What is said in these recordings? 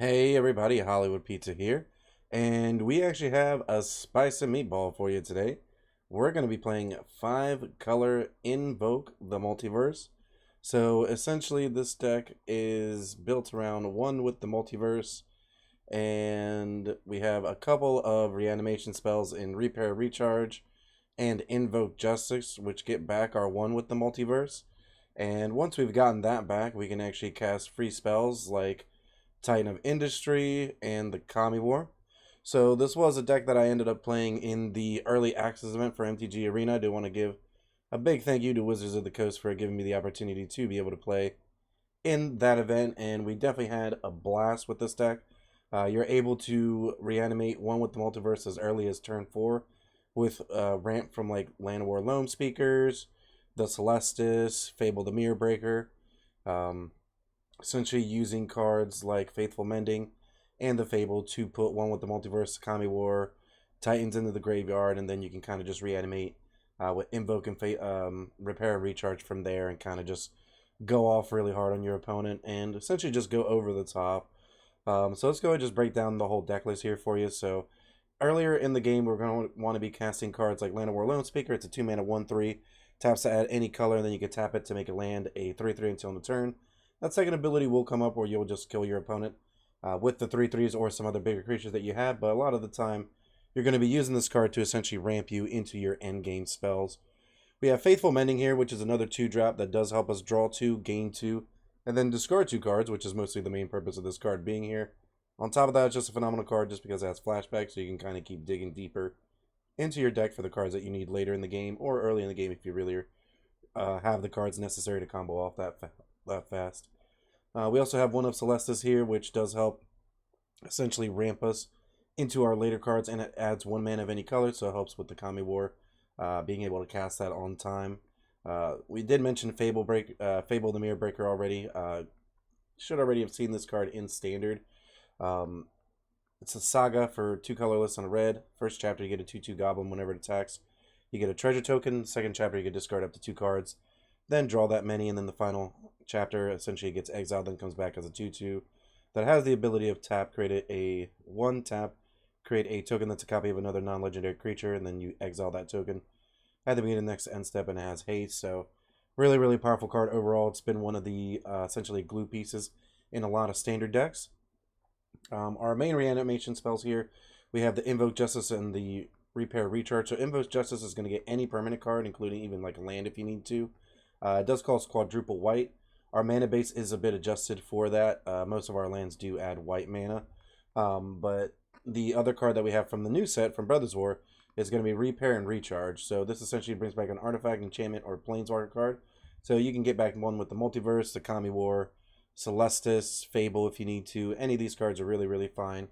Hey everybody, Hollywoodpizza here, and we actually have a spicy meatball for you today. We're going to be playing 5 Color Invoke the Multiverse. So essentially this deck is built around one with the multiverse, and we have a couple of reanimation spells in Repair Recharge and Invoke Justice, which get back our one with the multiverse. And once we've gotten that back, we can actually cast free spells like Titan of Industry and the Kami War. So this was a deck that I ended up playing in the early access event for MTGArena. I do want to give a big thank you to Wizards of the Coast for giving me the opportunity to be able to play in that event, and we definitely had a blast with this deck. You're able to reanimate one with the multiverse as early as turn 4 with ramp from like Land War Loam Speakers, the Celestis, Fable the Mirror Breaker. Um, Essentially using cards like Faithful Mending and the Fable to put one with the multiverse, Kami War, Titans into the graveyard, and then you can kind of just reanimate with Invoke and Repair and Recharge from there, and kind of just go off really hard on your opponent and essentially just go over the top. So let's go ahead and just break down the whole deck list here for you. So earlier in the game, we're going to want to be casting cards like Land of War Loan Speaker. It's a 2-mana 1/3. Taps to add any color, and then you can tap it to make a land a 3/3 until end of turn. That second ability will come up where you'll just kill your opponent with the 3/3s or some other bigger creatures that you have, but a lot of the time you're going to be using this card to essentially ramp you into your endgame spells. We have Faithful Mending here, which is another 2-drop that does help us draw 2, gain 2, and then discard 2 cards, which is mostly the main purpose of this card being here. On top of that, it's just a phenomenal card just because it has flashback, so you can kind of keep digging deeper into your deck for the cards that you need later in the game or early in the game if you really have the cards necessary to combo off that fast. We also have one of Celestis here, which does help essentially ramp us into our later cards, and it adds 1 mana of any color, so it helps with the Kami War, being able to cast that on time. We did mention Fable the Mirror Breaker already. Should already have seen this card in Standard. It's a saga for 2 colorless and a red. First chapter, you get a 2/2 Goblin whenever it attacks. You get a treasure token. Second chapter, you can discard up to 2 cards. Then draw that many, and then the final chapter essentially gets exiled, then comes back as a 2/2 that has the ability of create a 1-tap, create a token that's a copy of another non-legendary creature, and then you exile that token at the beginning of the next end step, and it has haste. So really, really powerful card overall. It's been one of the essentially glue pieces in a lot of standard decks. Our main reanimation spells here, we have the Invoke Justice and the Repair Recharge. So Invoke Justice is going to get any permanent card, including even like a land if you need to. It does cost quadruple white. Our mana base is a bit adjusted for that. Most of our lands do add white mana. But the other card that we have from the new set, from Brothers War, is going to be Repair and Recharge. So this essentially brings back an artifact, enchantment, or planeswalker card. So you can get back one with the Multiverse, the Kami War, Celestis, Fable if you need to. Any of these cards are really, really fine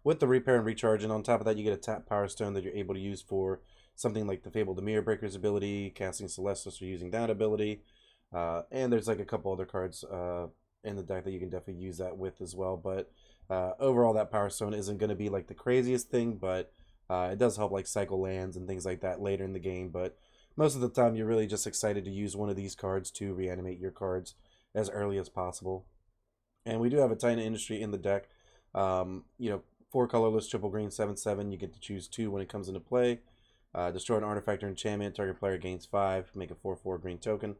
with the Repair and Recharge. And on top of that, you get a tap Power Stone that you're able to use for something like the Fable the Mirror Breaker's ability, casting Celestis or using that ability. And there's like a couple other cards in the deck that you can definitely use that with as well. But overall, that Power Stone isn't going to be like the craziest thing, but it does help like cycle lands and things like that later in the game. But most of the time, you're really just excited to use one of these cards to reanimate your cards as early as possible. And we do have a Titan Industry in the deck. 4 colorless, triple green, 7/7. You get to choose 2 when it comes into play. Destroy an artifact or enchantment. Target player gains 5. Make a 4/4 green token.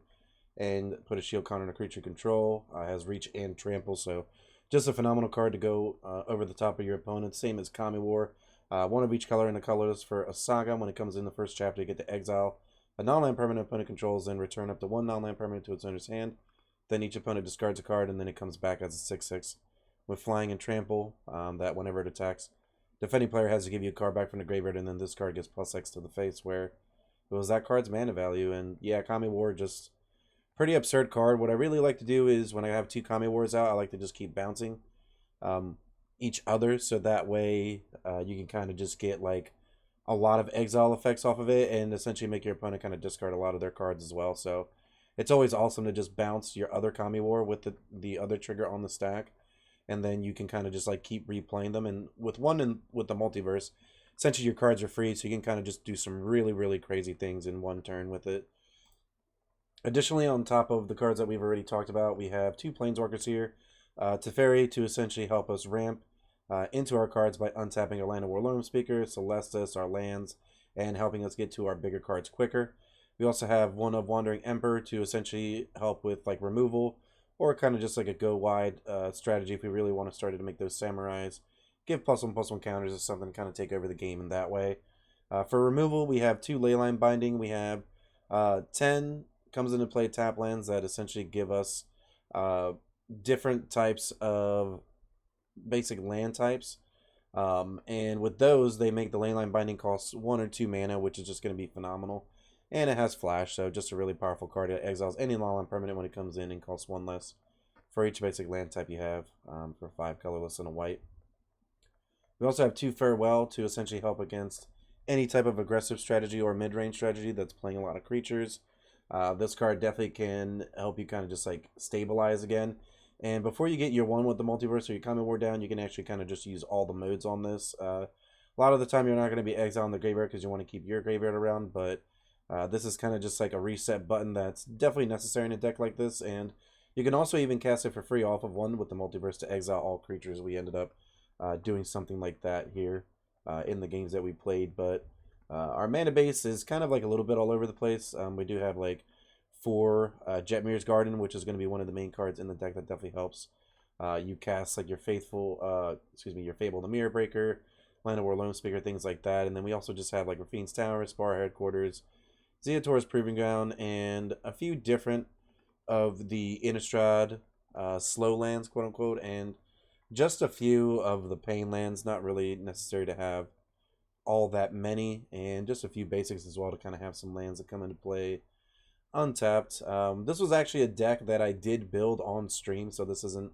And put a shield counter on a creature control. Has reach and trample. So just a phenomenal card to go over the top of your opponent. Same as Kami War. 1 of each color in the colors for a saga. When it comes in the first chapter, you get to exile a non-land permanent opponent controls, then return up to 1 non-land permanent to its owner's hand. Then each opponent discards a card, and then it comes back as a 6/6 with flying and trample. That whenever it attacks, defending player has to give you a card back from the graveyard, and then this card gets +X to the face, where it was that card's mana value. And yeah, Kami War, just pretty absurd card. What I really like to do is when I have 2 Kami Wars out, I like to just keep bouncing each other, so that way you can kind of just get like a lot of exile effects off of it, and essentially make your opponent kind of discard a lot of their cards as well. So it's always awesome to just bounce your other Kami War with the other trigger on the stack, and then you can kind of just like keep replaying them. And with with the multiverse, essentially your cards are free, so you can kind of just do some really, really crazy things in one turn with it. Additionally, on top of the cards that we've already talked about, we have 2 planeswalkers here. Teferi to essentially help us ramp into our cards by untapping our Land of War Loam Speaker, Celestis, our lands, and helping us get to our bigger cards quicker. We also have one of Wandering Emperor to essentially help with like removal, or kind of just like a go wide strategy if we really want to start to make those samurais. Give +1/+1 counters or something to kind of take over the game in that way. For removal, we have 2 Leyline Binding. We have 10 comes into play tap lands that essentially give us different types of basic land types. And with those, they make the Leyline Binding cost 1 or 2 mana, which is just going to be phenomenal. And it has Flash, so just a really powerful card. It exiles any Leyline permanent when it comes in and costs 1 less for each basic land type you have, for 5 colorless and a white. We also have 2 Farewell to essentially help against any type of aggressive strategy or mid-range strategy that's playing a lot of creatures. This card definitely can help you kind of just like stabilize again. And before you get your 1 with the Multiverse or your Common War down, you can actually kind of just use all the modes on this. A lot of the time you're not going to be exiling the graveyard because you want to keep your graveyard around, but this is kind of just like a reset button that's definitely necessary in a deck like this. And you can also even cast it for free off of 1 with the Multiverse to exile all creatures. We ended up doing something like that here in the games that we played, but our mana base is kind of like a little bit all over the place. We do have like 4 Jetmir's Garden, which is going to be one of the main cards in the deck that definitely helps. You cast like your your Fable the Mirror Breaker, Land of War Loam Speaker, things like that, and then we also just have like Rafine's Tower, Spar Headquarters, Zeator's Proving Ground, and a few different of the Innistrad slow lands, quote unquote, and just a few of the pain lands. Not really necessary to have all that many, and just a few basics as well to kind of have some lands that come into play untapped. This was actually a deck that I did build on stream, so this isn't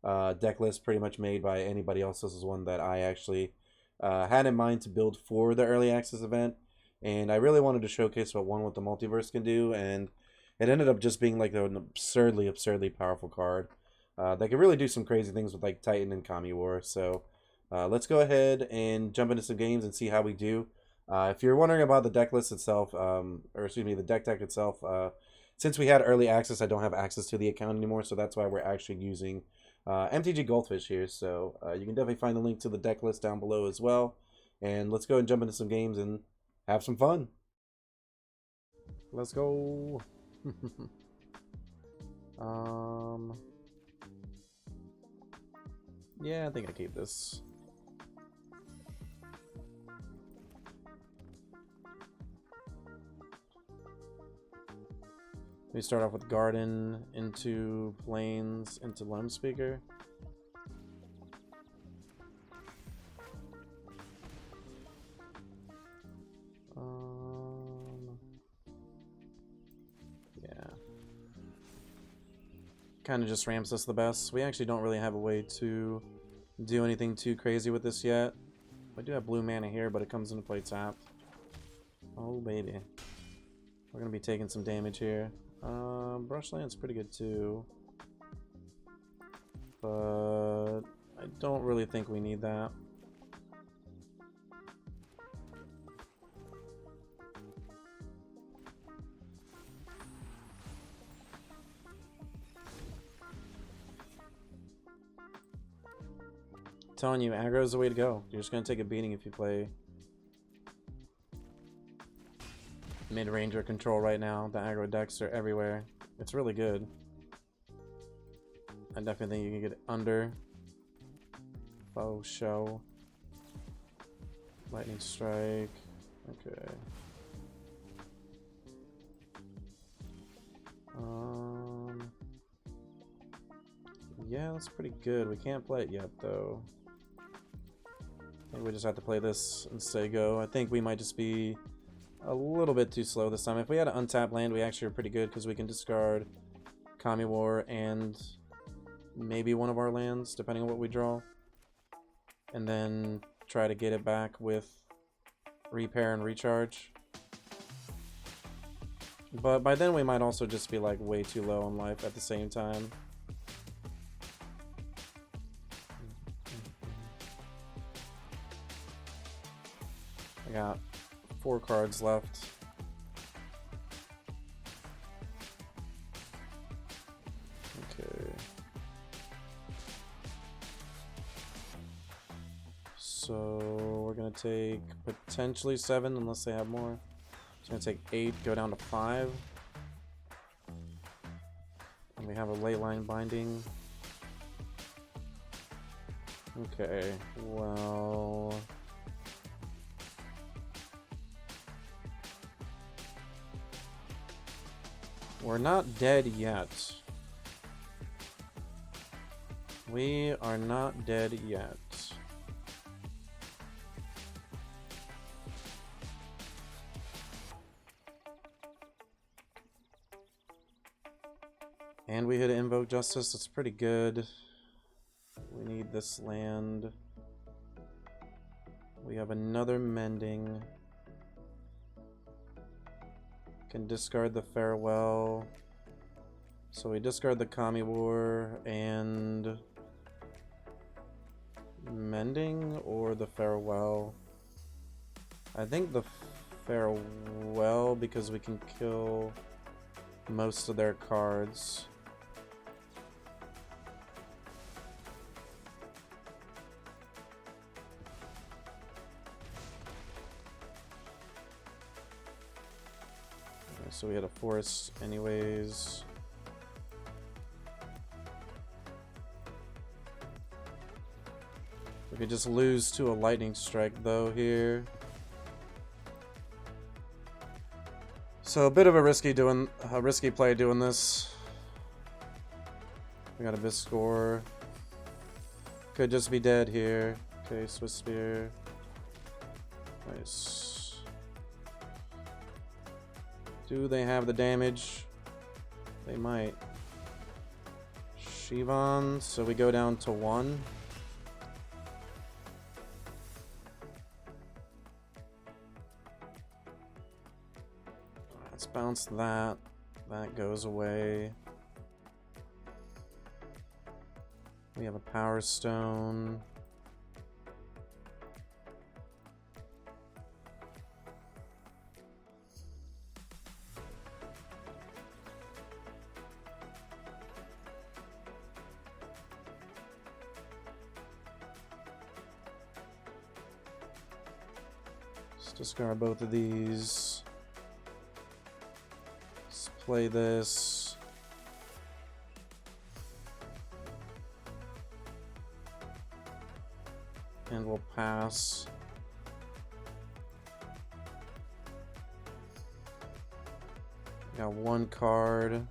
a deck list pretty much made by anybody else. This is one that I actually had in mind to build for the early access event, and I really wanted to showcase what 1 with the Multiverse can do, and it ended up just being like an absurdly powerful card that can really do some crazy things with like Titan and Kami War. So let's go ahead and jump into some games and see how we do. If you're wondering about the deck list itself, or excuse me, the deck itself, since we had early access, I don't have access to the account anymore, so that's why we're actually using MTG Goldfish here. So you can definitely find the link to the deck list down below as well. And let's go and jump into some games and have some fun. Let's go. Yeah, I think I keep this. We start off with Garden, into Plains, into Loam Speaker. Yeah. Kind of just ramps us the best. We actually don't really have a way to do anything too crazy with this yet. I do have blue mana here, but it comes into play tapped. Oh, baby. We're going to be taking some damage here. Brushland's pretty good too, but I don't really think we need that. I'm telling you, aggro is the way to go. You're just going to take a beating if you play mid-range or control right now. The aggro decks are everywhere. It's really good. I definitely think you can get it under. Faux show. Lightning strike. Okay. Yeah, that's pretty good. We can't play it yet though. I think we just have to play this and say go. I think we might just be a little bit too slow this time. If we had an untapped land, we actually are pretty good because we can discard Kami War and maybe one of our lands, depending on what we draw. And then try to get it back with Repair and Recharge. But by then we might also just be like way too low on life at the same time. I got 4 cards left. Okay. So we're gonna take potentially 7 unless they have more. It's gonna take 8, go down to 5. And we have a ley line binding. Okay, well... we're not dead yet. We are not dead yet. And we hit Invoke Justice, that's pretty good. We need this land. We have another Mending. Can discard the Farewell. So we discard the Kami War and Mending or the Farewell. I think the Farewell because we can kill most of their cards. So we had a forest anyways. We could just lose to a lightning strike though here. So a bit of a risky play doing this. We got a big score. Could just be dead here. Okay, Swiss Spear. Nice. Do they have the damage? They might. Shivan, so we go down to 1. Let's bounce that. That goes away. We have a Power Stone. Discard both of these. Let's play this. And we'll pass. Got 1 card.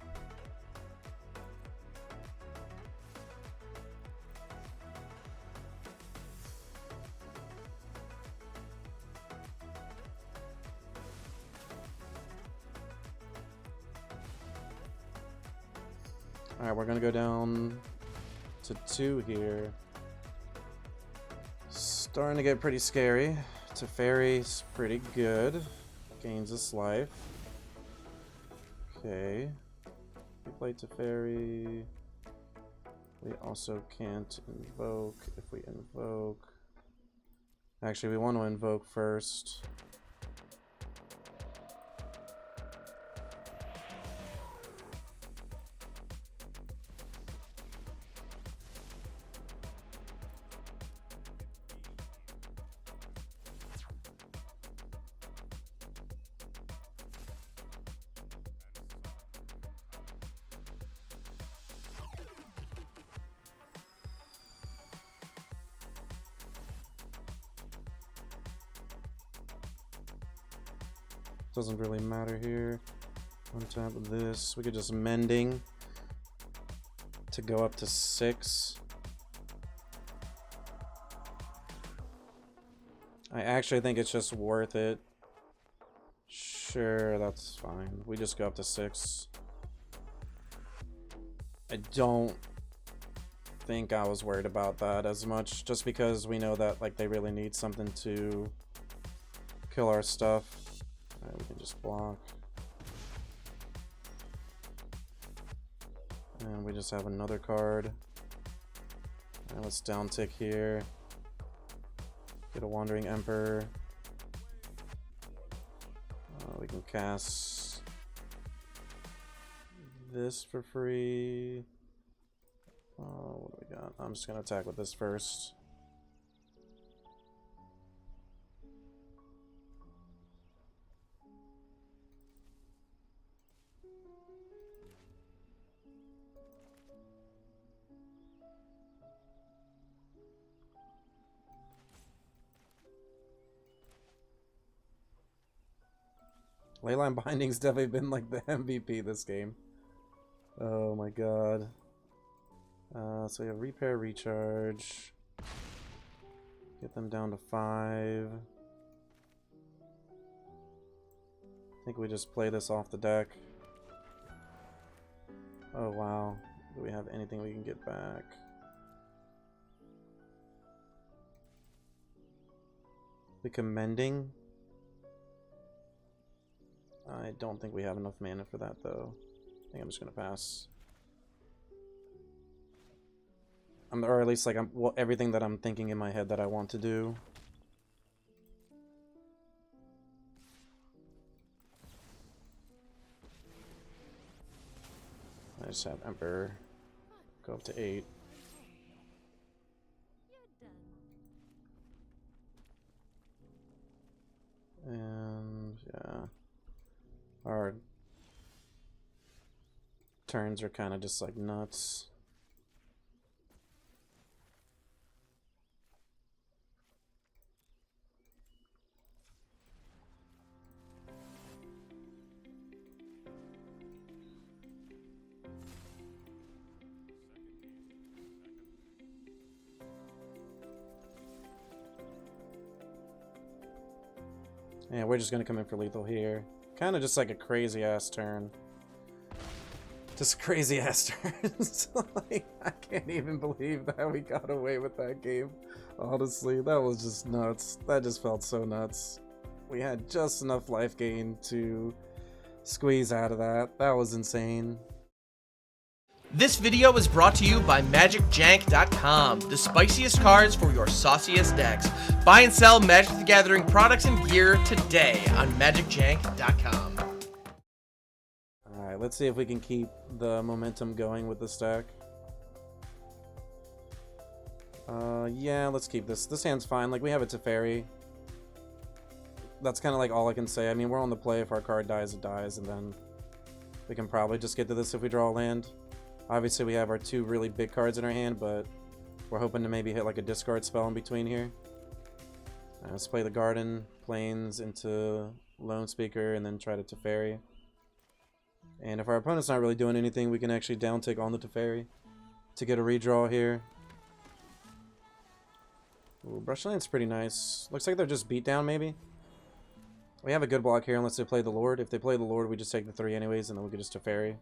Alright, we're gonna go down to 2 here. Starting to get pretty scary. Teferi's pretty good. Gains this life. Okay. We play Teferi. We also can't invoke. If we invoke... Actually, we want to invoke first. Doesn't really matter here. On top of this, we could just Mending to go up to 6. I actually think it's just worth it. Sure, that's fine. We just go up to 6. I don't think I was worried about that as much, just because we know that like they really need something to kill our stuff. Alright, we can just block. And we just have another card. And let's down tick here. Get a Wandering Emperor. We can cast this for free. What do we got? I'm just gonna attack with this first. Leyline Binding's definitely been like the MVP this game. Oh my god. So we have Repair, Recharge. Get them down to 5. I think we just play this off the deck. Oh wow. Do we have anything we can get back? The Commending? I don't think we have enough mana for that though. I think I'm just gonna pass. Or at least like well, everything that I'm thinking in my head that I want to do. I just have Emperor go up to 8. And yeah, our turns are kind of just like nuts. Yeah, we're just gonna come in for lethal here. Kind of just like a crazy ass turn. Just crazy ass turns. Like, I can't even believe that we got away with that game. Honestly, that was just nuts. That just felt so nuts. We had just enough life gain to squeeze out of that. That was insane. This video is brought to you by MagicJank.com, the spiciest cards for your sauciest decks. Buy and sell Magic the Gathering products and gear today on MagicJank.com. Alright, let's see if we can keep the momentum going with this deck. Yeah, let's keep this. This hand's fine. Like, we have a Teferi. That's kind of like all I can say. I mean, we're on the play. If our card dies, it dies, and then we can probably just get to this if we draw a land. Obviously, we have our 2 really big cards in our hand, but we're hoping to maybe hit like a discard spell in between here. Let's play the Garden, Plains into Lone Speaker, and then try to Teferi. And if our opponent's not really doing anything, we can actually downtick on the Teferi to get a redraw here. Ooh, Brushland's pretty nice. Looks like they're just beat down, maybe. We have a good block here unless they play the Lord. If they play the Lord, we just take the 3 anyways, and then we can just Teferi.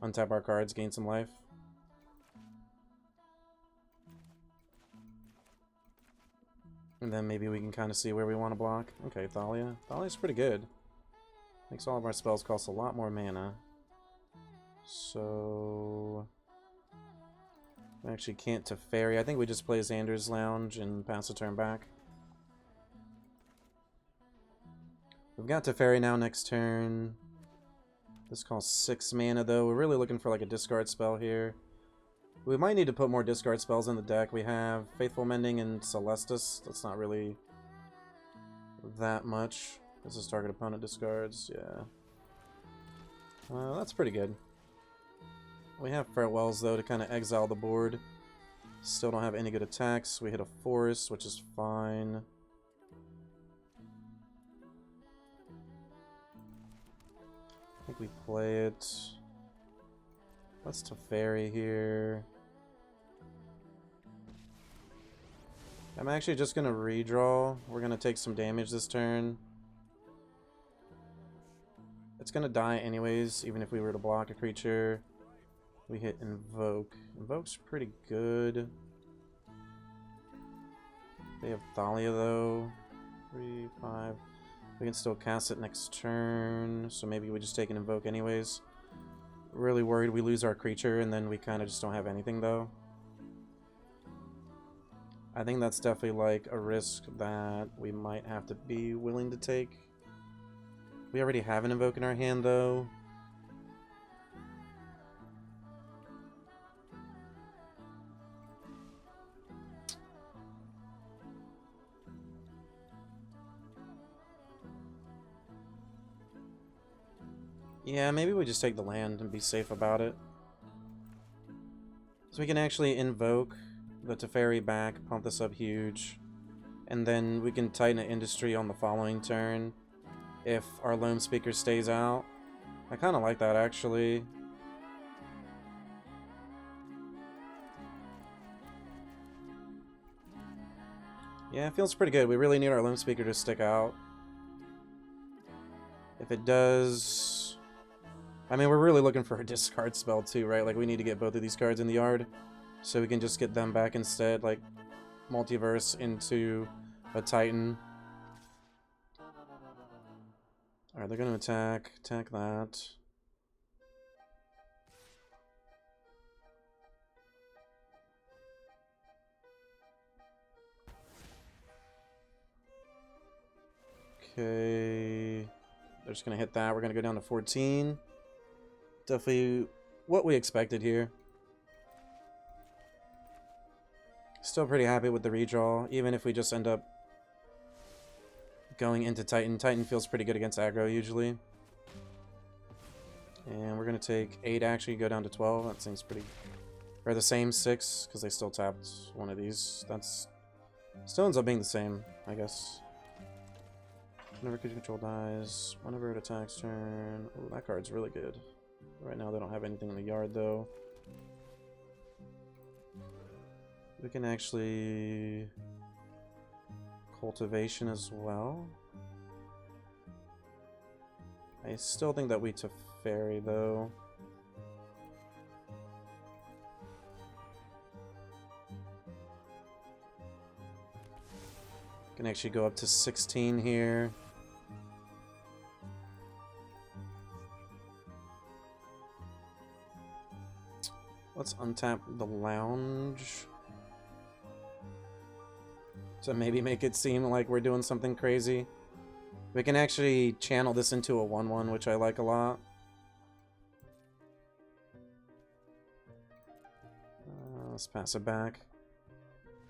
Untap our cards, gain some life. And then maybe we can kind of see where we want to block. Okay, Thalia. Thalia's pretty good. Makes all of our spells cost a lot more mana. So we actually can't Teferi. I think we just play Xander's Lounge and pass a turn back. We've got Teferi now next turn. This costs 6 mana though. We're really looking for like a discard spell here. We might need to put more discard spells in the deck. We have Faithful Mending and Celestus. That's not really that much. This is target opponent discards. Yeah. That's pretty good. We have Farewells though to kind of exile the board. Still don't have any good attacks. We hit a Forest, which is fine. I think we play it. Let's Teferi here. I'm actually just gonna redraw. We're gonna take some damage this turn. It's gonna die anyways, even if we were to block a creature. We hit Invoke. Invoke's pretty good. They have Thalia though. 3, 5. We can still cast it next turn, so maybe we just take an Invoke anyways. Really worried we lose our creature and then we kind of just don't have anything though. I think that's definitely like a risk that we might have to be willing to take. We already have an Invoke in our hand though. Yeah, maybe we just take the land and be safe about it. So we can actually invoke the Teferi back, pump this up huge, and then we can Titan an Industry on the following turn. if our Loam Speaker stays out. I kind of like that, actually. Yeah, it feels pretty good. We really need our Loam Speaker to stick out. If it does... I mean, we're really looking for a discard spell too, right? Like, we need to get both of these cards in the yard so we can just get them back instead, like Multiverse into a Titan. Alright, they're going to attack that. Okay, they're just going to hit that. We're going to go down to 14. Definitely what we expected here. Still pretty happy with the redraw, even if we just end up going into Titan. Titan feels pretty good against aggro usually. And we're going to take 8 actually, go down to 12. That seems pretty... Or the same 6, because they still tapped one of these. That's... Still ends up being the same, I guess. Whenever creature control dies, whenever it attacks turn... Oh, that card's really good. Right now they don't have anything in the yard, though. We can actually... Cultivation as well. I still think that we Teferi, though. Can actually go up to 16 here. Let's untap the lounge to maybe make it seem like we're doing something crazy. We can actually channel this into a 1/1, which I like a lot. Let's pass it back.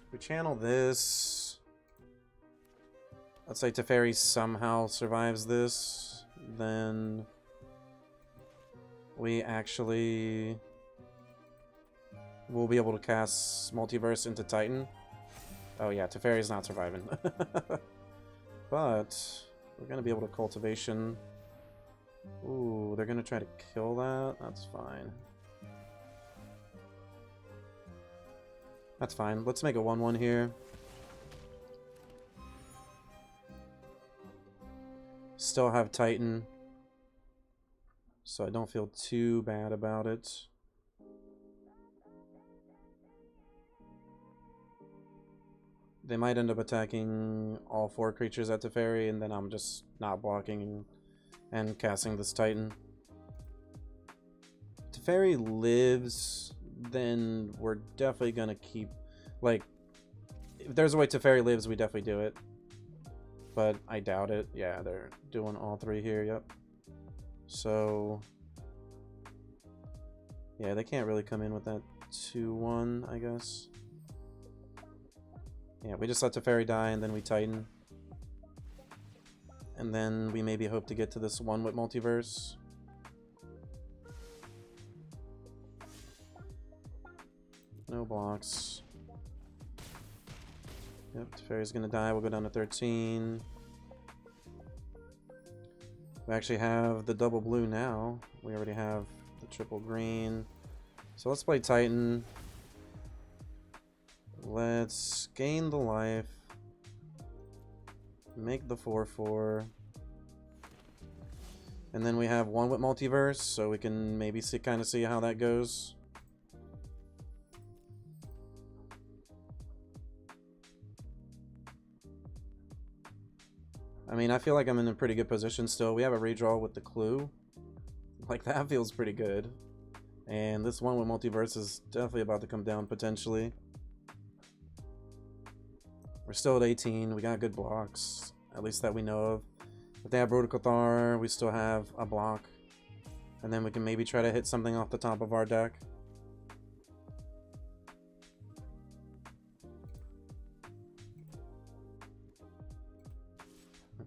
If we channel this, let's say Teferi somehow survives this, then we actually will be able to cast Multiverse into Titan. Oh yeah, Teferi's not surviving. But we're going to be able to Cultivation. Ooh, they're going to try to kill that? That's fine. That's fine. Let's make a 1/1 here. Still have Titan, so I don't feel too bad about it. They might end up attacking all 4 creatures at Teferi, and then I'm just not blocking and casting this Titan. If Teferi lives, then we're definitely gonna keep, like, if there's a way Teferi lives, we definitely do it. But I doubt it. Yeah, they're doing all 3 here, yep. So, yeah, they can't really come in with that 2/1, I guess. Yeah, we just let Teferi die, and then we Titan. And then we maybe hope to get to this 1 with Multiverse. No blocks. Yep, Teferi's gonna die. We'll go down to 13. We actually have the double blue now. We already have the triple green. So let's play Titan. Let's gain the life. Make the 4/4. And then we have 1 with Multiverse, so we can maybe kind of see how that goes. I mean, I feel like I'm in a pretty good position still. We have a redraw with the clue. Like, that feels pretty good. And this 1 with Multiverse is definitely about to come down potentially. We're still at 18. We got good blocks, at least that we know of. If they have Brotokathar, we still have a block. And then we can maybe try to hit something off the top of our deck.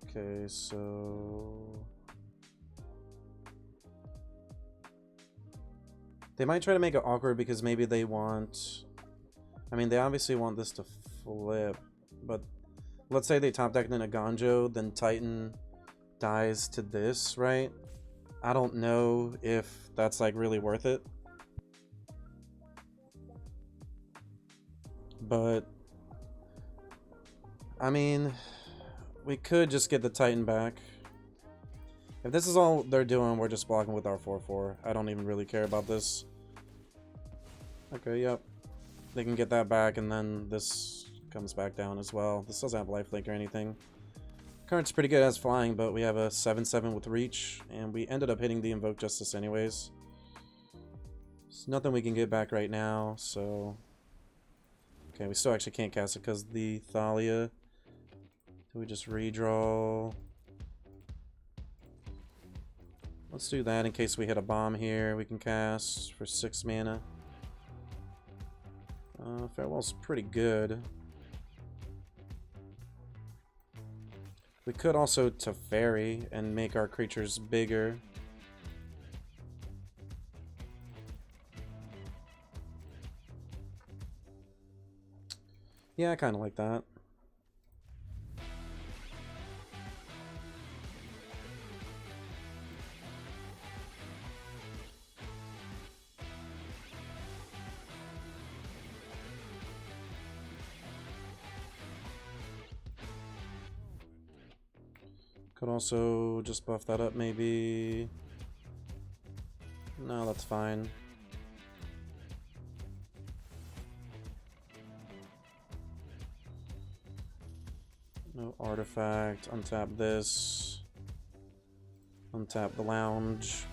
Okay, so... They might try to make it awkward because maybe they want... I mean, they obviously want this to flip. But let's say they top decked in a Gonjo, then Titan dies to this, right? I don't know if that's like really worth it. But I mean, we could just get the Titan back. If this is all they're doing, we're just blocking with our 4/4. I don't even really care about this. Okay, yep. They can get that back, and then this comes back down as well. This doesn't have lifelink or anything. Card's pretty good as flying, but we have a 7/7 with reach, and we ended up hitting the Invoke Justice anyways. There's nothing we can get back right now, so... Okay, we still actually can't cast it because the Thalia. Do we just redraw? Let's do that in case we hit a bomb here. We can cast for 6 mana. Farewell's pretty good. We could also Teferi and make our creatures bigger. Yeah, I kind of like that. Could also just buff that up, maybe. No, that's fine. No artifact. Untap this. Untap the lounge.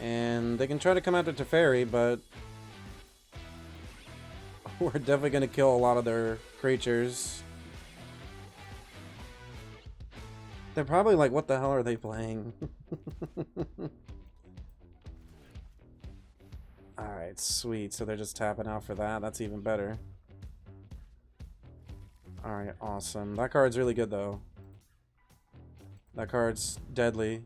And they can try to come after Teferi, but we're definitely going to kill a lot of their creatures. They're probably like, what the hell are they playing? Alright, sweet. So they're just tapping out for that. That's even better. Alright, awesome. That card's really good, though. That card's deadly.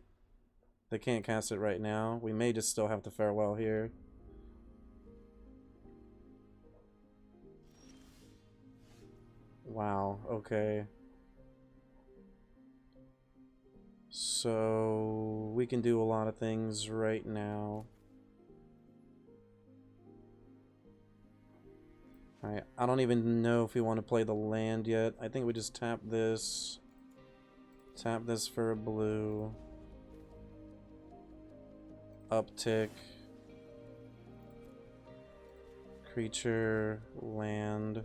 They can't cast it right now. We may just still have to farewell here. Wow, okay. So we can do a lot of things right now. Alright, I don't even know if we want to play the land yet. I think we just tap this. Tap this for a blue. Uptick. Creature, land.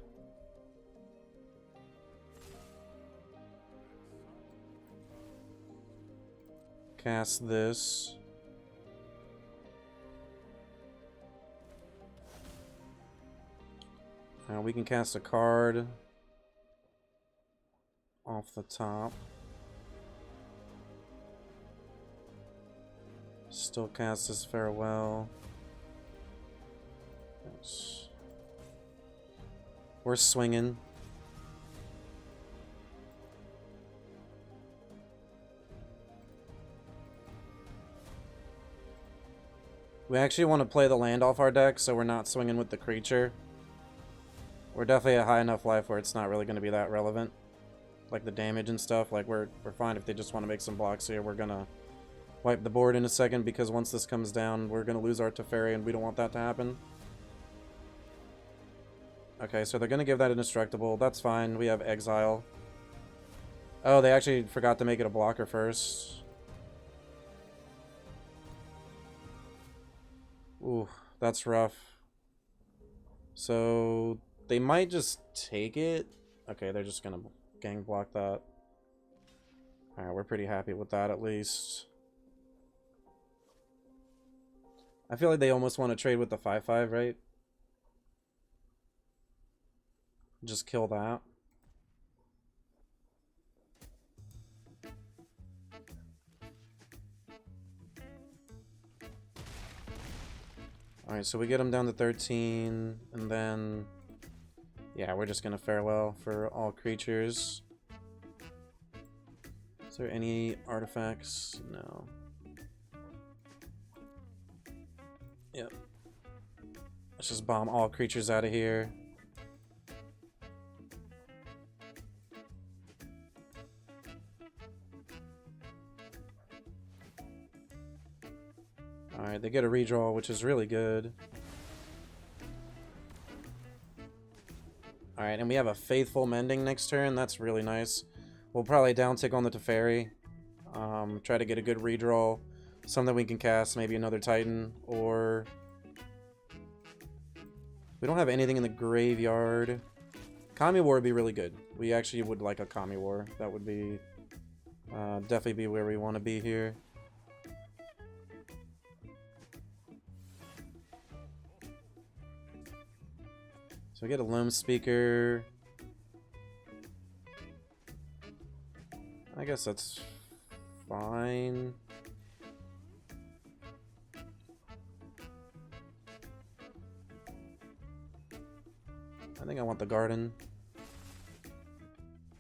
Cast this. Now we can cast a card off the top. Still cast this farewell. Yes. We're swinging. We actually want to play the land off our deck, so we're not swinging with the creature. We're definitely at high enough life where it's not really going to be that relevant. Like the damage and stuff, like we're fine if they just want to make some blocks here. We're going to wipe the board in a second, because once this comes down, we're going to lose our Teferi, and we don't want that to happen. Okay, so they're going to give that indestructible. That's fine. We have Exile. Oh, they actually forgot to make it a blocker first. Ooh, that's rough. So they might just take it. Okay, they're just gonna gang block that. Alright, we're pretty happy with that at least. I feel like they almost want to trade with the 5/5, right? Just kill that. Alright, so we get them down to 13, and then... yeah, we're just gonna farewell for all creatures. Is there any artifacts? No. Yep. Let's just bomb all creatures out of here. Alright, they get a redraw, which is really good. Alright, and we have a Faithful Mending next turn. That's really nice. We'll probably downtick on the Teferi. Try to get a good redraw. Something we can cast, maybe another Titan, or... We don't have anything in the graveyard. Kami War would be really good. We actually would like a Kami War. That would be... definitely be where we want to be here. So we get a Loam Speaker. I guess that's fine. I think I want the Garden.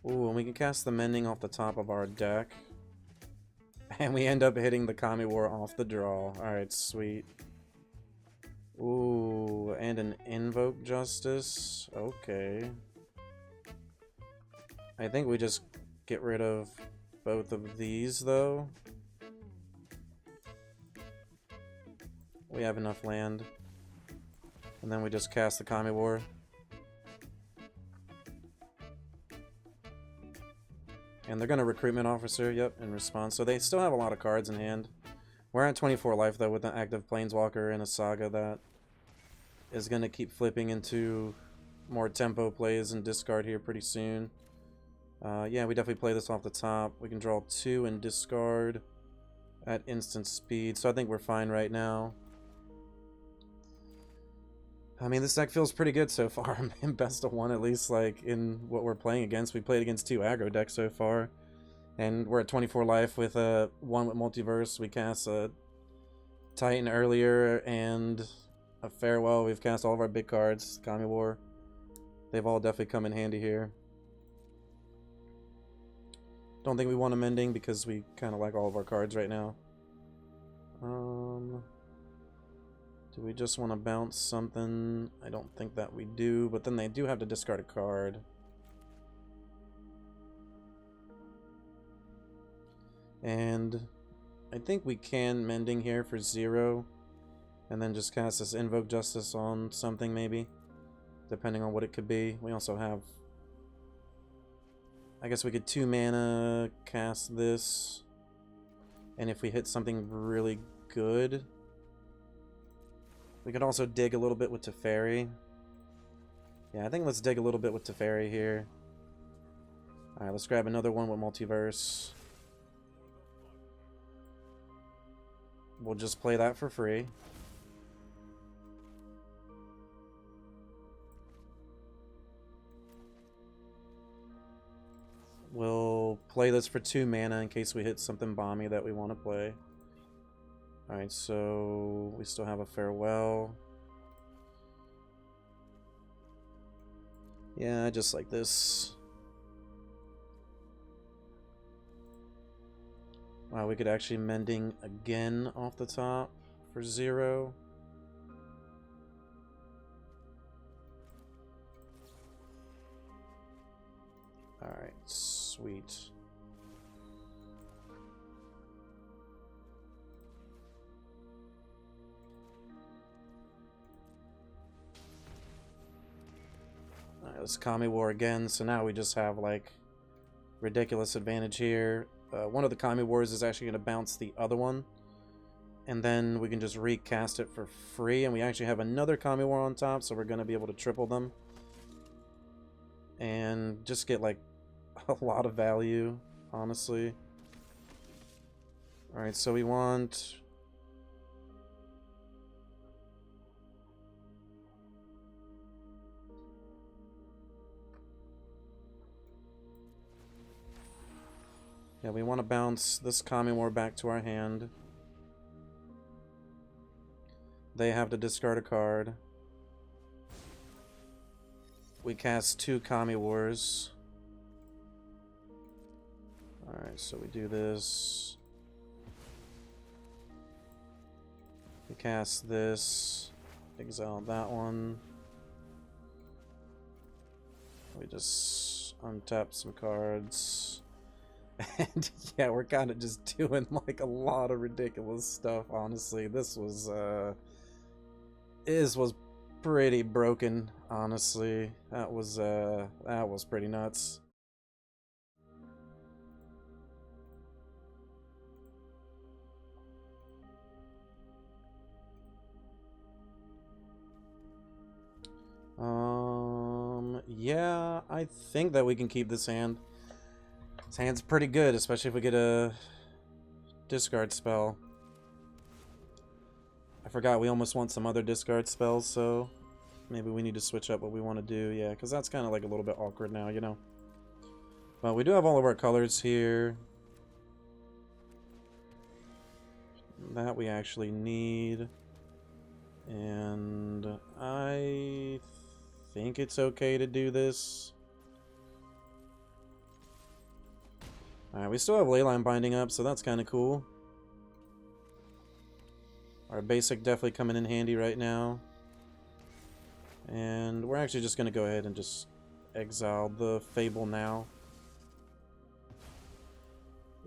Ooh, and we can cast the Mending off the top of our deck. And we end up hitting the Kami War off the draw. Alright, sweet. Ooh, and an Invoke Justice. Okay. I think we just get rid of both of these, though. We have enough land. And then we just cast the Kami War. And they're going to Recruitment Officer, yep, in response. So they still have a lot of cards in hand. We're at 24 life, though, with an active Planeswalker and a Saga that is going to keep flipping into more tempo plays and discard here pretty soon. Yeah, we definitely play this off the top. We can draw 2 and discard at instant speed, so I think we're fine right now. I mean, this deck feels pretty good so far. In best of 1, at least, like, in what we're playing against. We played against 2 aggro decks so far. And we're at 24 life with a 1 with Multiverse. We cast a Titan earlier and a Farewell. We've cast all of our big cards. Kami War. They've all definitely come in handy here. Don't think we want a Mending because we kind of like all of our cards right now. Do we just want to bounce something? I don't think that we do, but then they do have to discard a card. And I think we can Mending here for 0. And then just cast this Invoke Justice on something maybe. Depending on what it could be. We also have... I guess we could 2 mana cast this. And if we hit something really good... We could also dig a little bit with Teferi. Yeah, I think let's dig a little bit with Teferi here. Alright, let's grab another one with Multiverse. We'll just play that for free. We'll play this for 2 mana in case we hit something bomby that we want to play. Alright, so we still have a Farewell. Yeah, just like this. Wow, we could actually Mending again off the top for 0. Alright, sweet. Alright, let's Kami War again. So now we just have, like, ridiculous advantage here. One of the Kami Wars is actually going to bounce the other one. And then we can just recast it for free. And we actually have another Kami War on top, so we're going to be able to triple them. And just get, like, a lot of value, honestly. Alright, so we want... Yeah, we want to bounce this Kami War back to our hand. They have to discard a card. We cast 2 Kami Wars. Alright, so we do this. We cast this. Exile that one. We just untap some cards. And yeah, we're kind of just doing like a lot of ridiculous stuff, honestly. This was pretty broken, honestly. That was pretty nuts. Yeah, I think that we can keep this hand. This hand's pretty good, especially if we get a discard spell. I forgot we almost want some other discard spells, so maybe we need to switch up what we want to do. Yeah, because that's kind of like a little bit awkward now, you know. But we do have all of our colors here. That we actually need. And I think it's okay to do this. Alright, we still have Leyline binding up, so that's kind of cool. Our basic definitely coming in handy right now. And we're actually just going to go ahead and just exile the Fable now.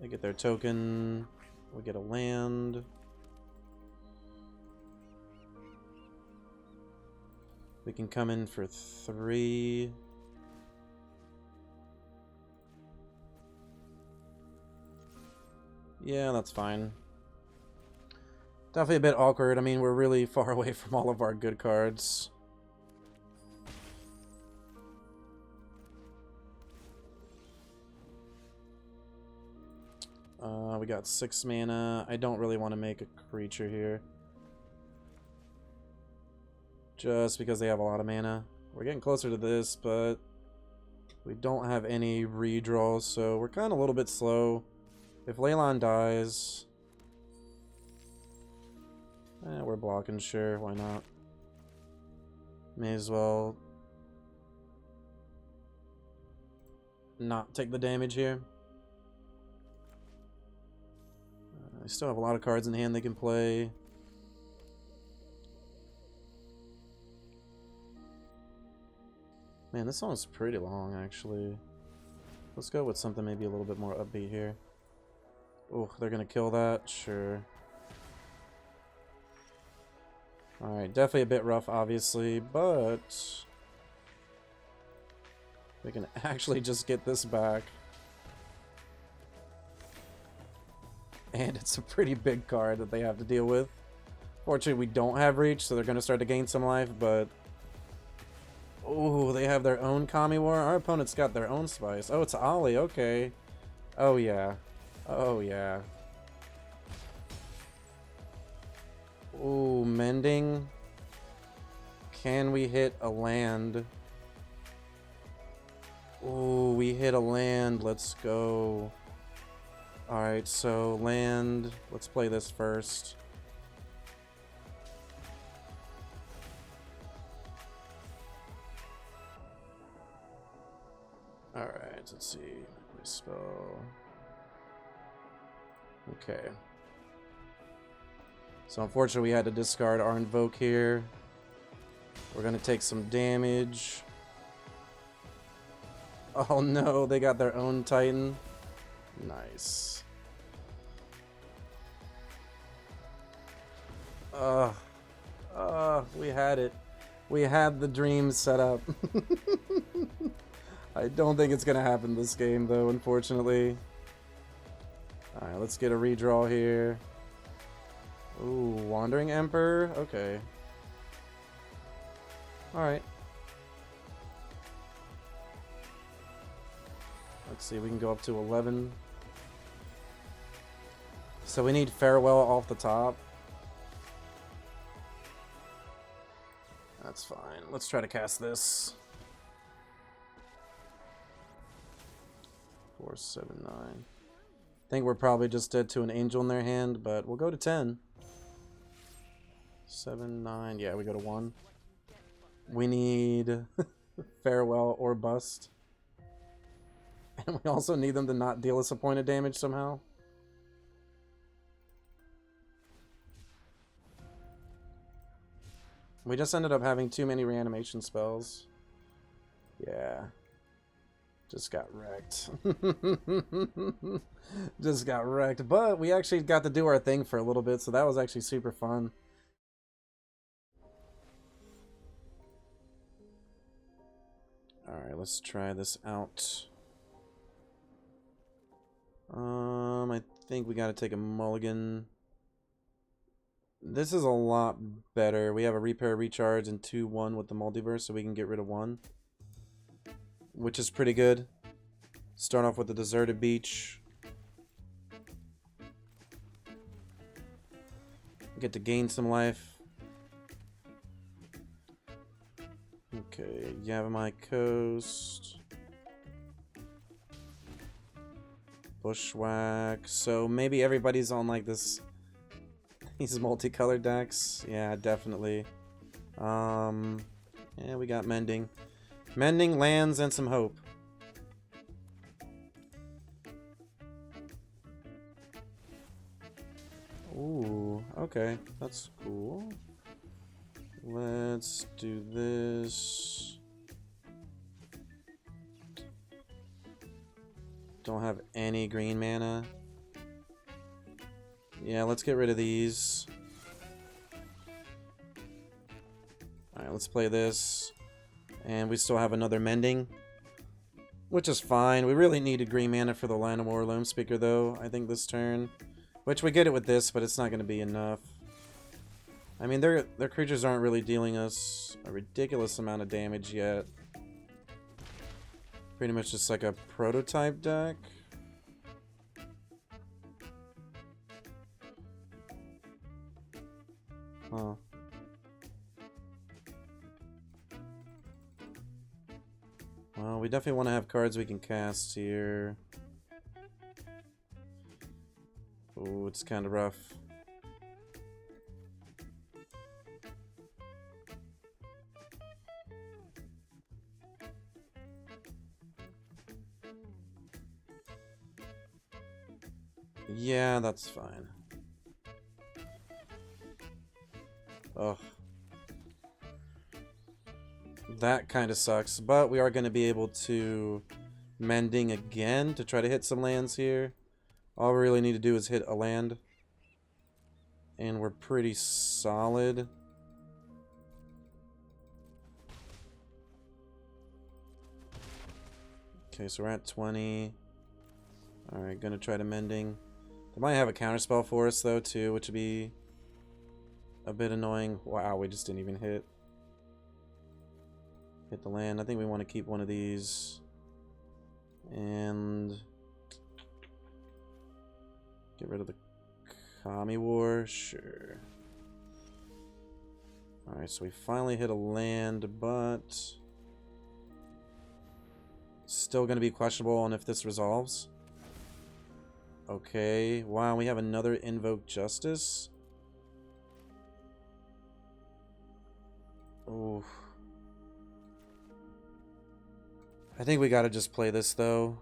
They get their token. We get a land. We can come in for 3. Yeah, that's fine. Definitely a bit awkward. I mean, we're really far away from all of our good cards. We got 6 mana. I don't really want to make a creature here. Just because they have a lot of mana. We're getting closer to this, but we don't have any redraws, so we're kind of a little bit slow. If Leyline dies... we're blocking, sure, why not? May as well not take the damage here. They still have a lot of cards in hand they can play. Man, this song's pretty long, actually. Let's go with something maybe a little bit more upbeat here. Oh, they're gonna kill that? Sure. Alright, definitely a bit rough, obviously, but... we can actually just get this back. And it's a pretty big card that they have to deal with. Fortunately, we don't have reach, so they're going to start to gain some life, but... oh, they have their own Kami War? Our opponent's got their own spice. Oh, it's Ollie, okay. Oh, yeah. Oh, yeah. Ooh, Mending. Can we hit a land? Ooh, we hit a land. Let's go. Alright, so land. Let's play this first. Alright, let's see. Spell. Okay. So unfortunately we had to discard our invoke here. We're gonna take some damage. Oh no, they got their own Titan. Nice. We had it. We had the dream set up. I don't think it's gonna happen this game though, unfortunately. Alright, let's get a redraw here. Ooh, Wandering Emperor? Okay. Alright. Let's see, we can go up to 11. So we need Farewell off the top. That's fine. Let's try to cast this. 4, 7, 9. I think we're probably just dead to an angel in their hand, but we'll go to 10. 7, 9. Yeah, we go to 1. We need Farewell or Bust. And we also need them to not deal us appointed damage somehow. We just ended up having too many reanimation spells. Yeah. Just got wrecked. Just got wrecked. But we actually got to do our thing for a little bit, so that was actually super fun. Alright, let's try this out. I think we gotta take a mulligan. This is a lot better. We have a repair, recharge, and 2/1 with the multiverse, so we can get rid of 1. Which is pretty good. Start off with the deserted beach. Get to gain some life. Okay, Yavimai Coast. Bushwhack. So maybe everybody's on like this. These multicolored decks. Yeah, definitely. Yeah, we got Mending. Mending, lands, and some hope. Ooh, okay. That's cool. Let's do this. Don't have any green mana. Yeah, let's get rid of these. Alright, let's play this. And we still have another Mending, which is fine. We really needed green mana for the Land of War Loam Speaker, though, I think, this turn. Which we get it with this, but it's not going to be enough. I mean, their creatures aren't really dealing us a ridiculous amount of damage yet. Pretty much just like a prototype deck. Huh. Well, we definitely want to have cards we can cast here. Oh, it's kind of rough. Yeah, that's fine. Ugh. That kind of sucks, but we are going to be able to Mending again to try to hit some lands here. All we really need to do is hit a land. And we're pretty solid. Okay, so we're at 20. Alright, gonna try to Mending. They might have a counterspell for us, though, too, which would be a bit annoying. Wow, we just didn't even hit the land. I think we want to keep one of these. And get rid of the Kami War. Sure. Alright, so we finally hit a land, but still going to be questionable on if this resolves. Okay, wow, we have another Invoke Justice. Ooh. I think we gotta just play this, though.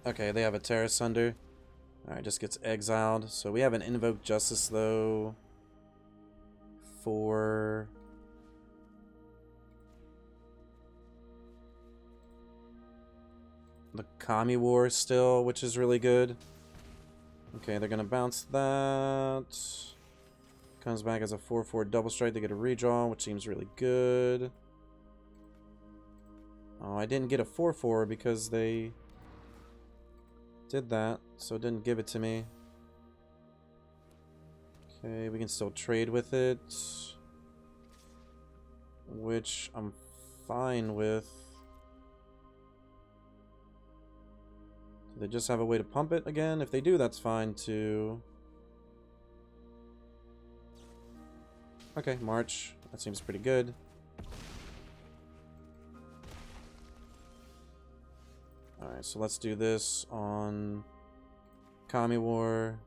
Okay, they have a Terra Sunder. Alright, just gets exiled. So we have an Invoke Justice, though, for the Kami War still, which is really good. Okay, they're gonna bounce that. Comes back as a 4/4 double strike to get a redraw, which seems really good. Oh, I didn't get a 4/4 because they did that, so it didn't give it to me. Okay, we can still trade with it, which I'm fine with. Do they just have a way to pump it again? If they do, that's fine too. Okay, March. That seems pretty good. Alright, so let's do this on Kami War.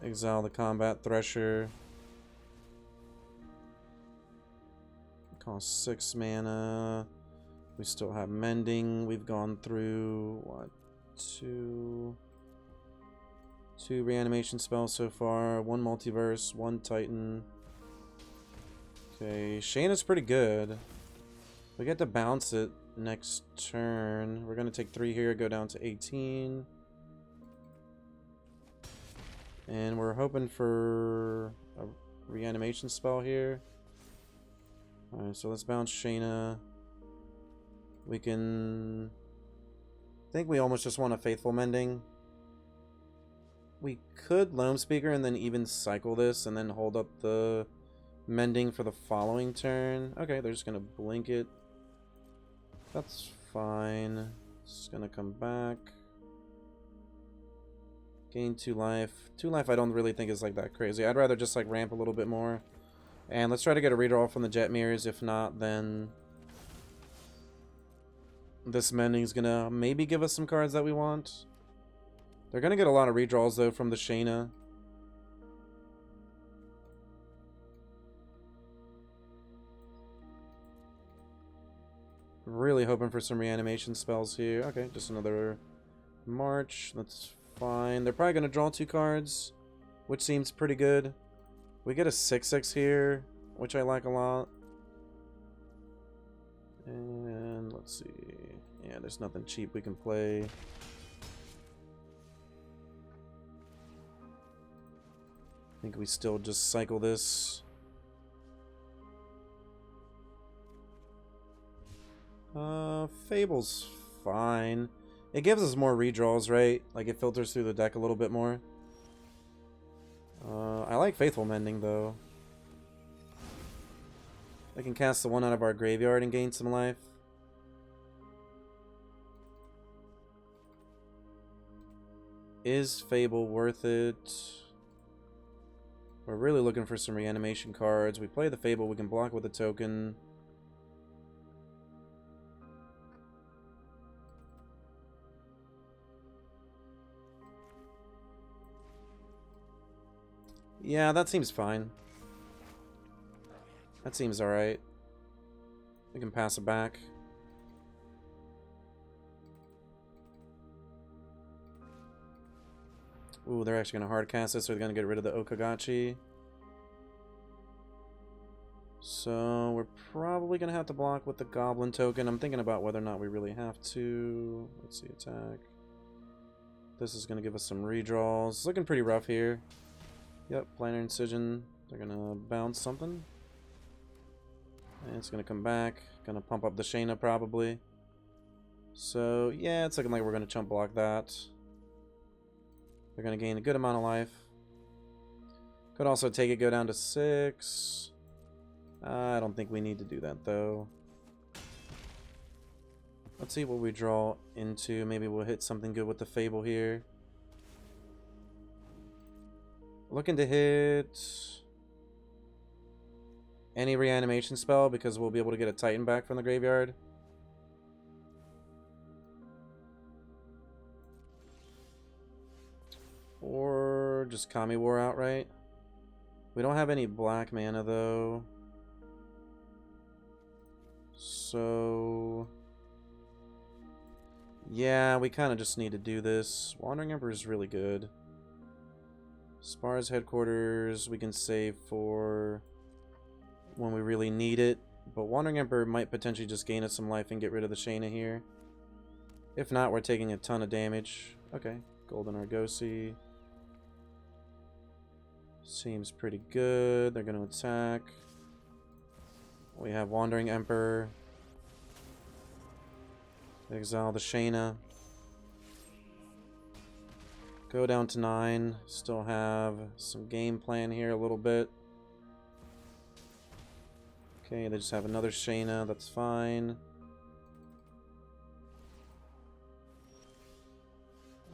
Exile the Combat Thresher. Cost 6 mana. We still have Mending. We've gone through, what, 2, 2 reanimation spells so far. 1 multiverse, 1 titan. Okay, Shayna's pretty good. We get to bounce it next turn. We're gonna take 3 here, go down to 18. And we're hoping for a reanimation spell here. Alright, so let's bounce Shayna. We can... I think we almost just want a Faithful Mending. We could Loam Speaker and then even cycle this and then hold up the Mending for the following turn. Okay, they're just gonna blink it. That's fine. It's gonna come back. Gain 2 life. 2 life I don't really think is like that crazy. I'd rather just like ramp a little bit more. And let's try to get a redraw from the Jet Mirrors. If not, then this Mending's gonna maybe give us some cards that we want. They're gonna get a lot of redraws though from the Shayna. Really hoping for some reanimation spells here. Okay, just another March. That's fine. They're probably gonna draw 2 cards, which seems pretty good. We get a 6/6 here, which I like a lot. And let's see. Yeah, there's nothing cheap we can play. I think we still just cycle this. Fable's fine. It gives us more redraws, right? Like it filters through the deck a little bit more. I like Faithful Mending though. I can cast the 1 out of our graveyard and gain some life. Is Fable worth it? We're really looking for some reanimation cards. We play the Fable, we can block with a token. Yeah, that seems fine. That seems alright. We can pass it back. Ooh, they're actually going to hard cast this, so they're going to get rid of the Okagachi. So, we're probably going to have to block with the Goblin token. I'm thinking about whether or not we really have to. Let's see, attack. This is going to give us some redraws. It's looking pretty rough here. Yep, Planar Incision. They're going to bounce something. And it's going to come back. Going to pump up the Shayna probably. So, yeah, it's looking like we're going to chump block that. They're going to gain a good amount of life. Could also take it, go down to 6. I don't think we need to do that, though. Let's see what we draw into. Maybe we'll hit something good with the Fable here. Looking to hit any reanimation spell because we'll be able to get a Titan back from the graveyard. Or just Kami War outright. We don't have any black mana though. So yeah, we kind of just need to do this. Wandering Emperor is really good. Spar's Headquarters we can save for when we really need it. But Wandering Emperor might potentially just gain us some life and get rid of the Shayna here. If not, we're taking a ton of damage. Okay, Golden Argosy. Seems pretty good. They're going to attack. We have Wandering Emperor. Exile the Shayna. Go down to 9. Still have some game plan here a little bit. Okay, they just have another Shayna. That's fine.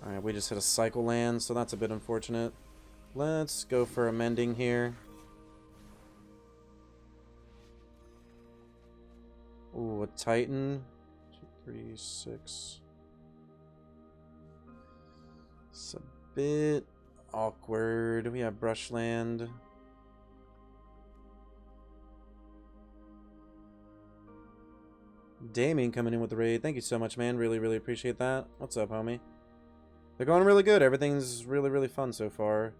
Alright, we just hit a cycle land, so that's a bit unfortunate. Let's go for a Mending here. Ooh, a Titan. 2, 3, 6. It's a bit awkward. We have Brushland. Damien coming in with the raid. Thank you so much, man. Really, really appreciate that. What's up, homie? They're going really good. Everything's really, really fun so far.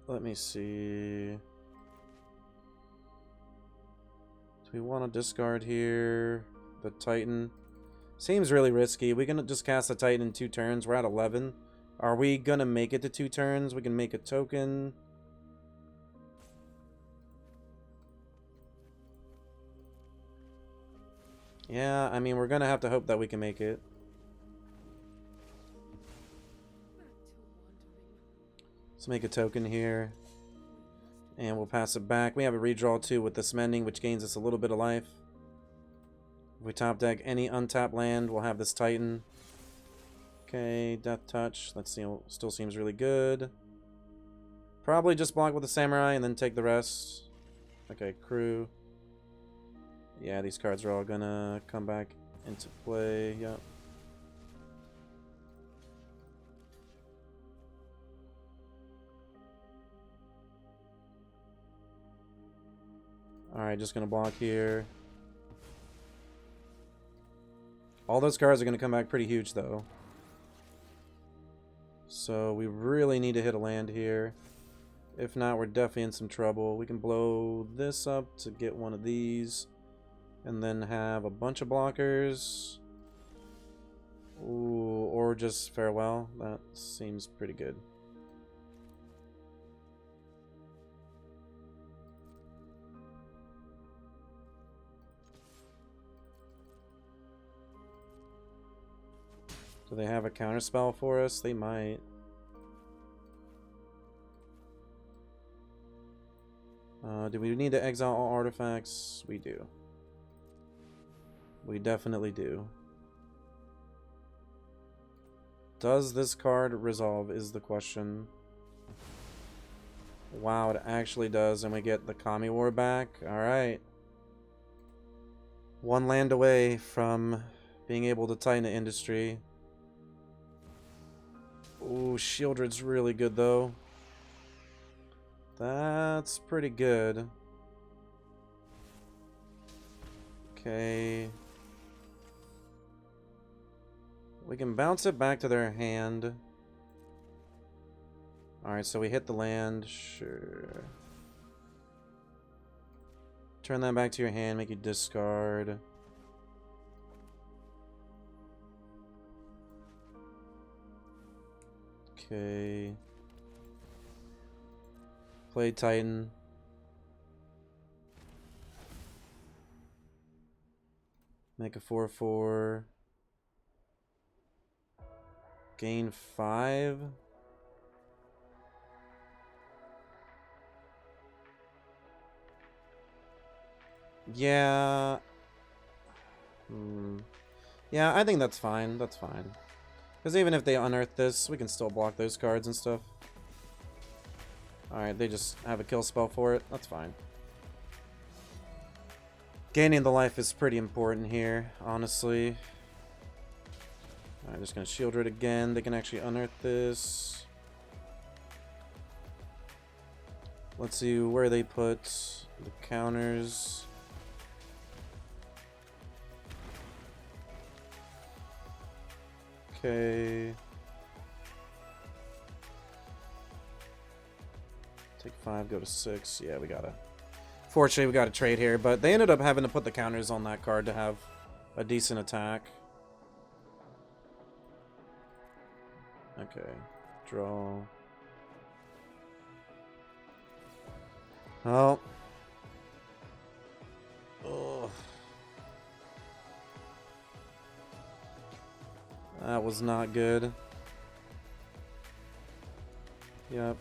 Let me see. Do we want to discard here? The Titan. Seems really risky. We can just cast the Titan in 2 turns. We're at 11. Are we gonna make it to 2 turns? We can make a token. Yeah, I mean, we're gonna have to hope that we can make it. Let's make a token here. And we'll pass it back. We have a redraw too with this mending, which gains us a little bit of life. If we top deck any untapped land, we'll have this Titan. Okay, Death Touch. That still seems really good. Probably just block with the Samurai and then take the rest. Okay, Crew. Yeah, these cards are all gonna come back into play. Yep. Alright, just gonna block here. All those cards are gonna come back pretty huge though. So we really need to hit a land here. If not, we're definitely in some trouble. We can blow this up to get one of these. And then have a bunch of blockers. Ooh, or just farewell. That seems pretty good. Do they have a counterspell for us? They might. Do we need to exile all artifacts? We do. We definitely do. Does this card resolve is the question. Wow, it actually does, and we get the Kami War back. Alright. 1 land away from being able to tighten the industry. Ooh, Shieldred's really good though. That's pretty good. Okay. We can bounce it back to their hand. Alright, so we hit the land. Sure. Turn that back to your hand, make you discard. Okay. Play Titan. Make a 4/4. Gain 5. Yeah. Yeah, I think that's fine. That's fine. Because even if they unearth this, we can still block those cards and stuff. Alright, they just have a kill spell for it. That's fine. Gaining the life is pretty important here, honestly. I'm just going to shield it again. They can actually unearth this. Let's see where they put the counters. Okay. Take 5, go to 6. Yeah, we gotta. Fortunately, we got a trade here, but they ended up having to put the counters on that card to have a decent attack. Okay, draw. Oh. Ugh. That was not good. Yep.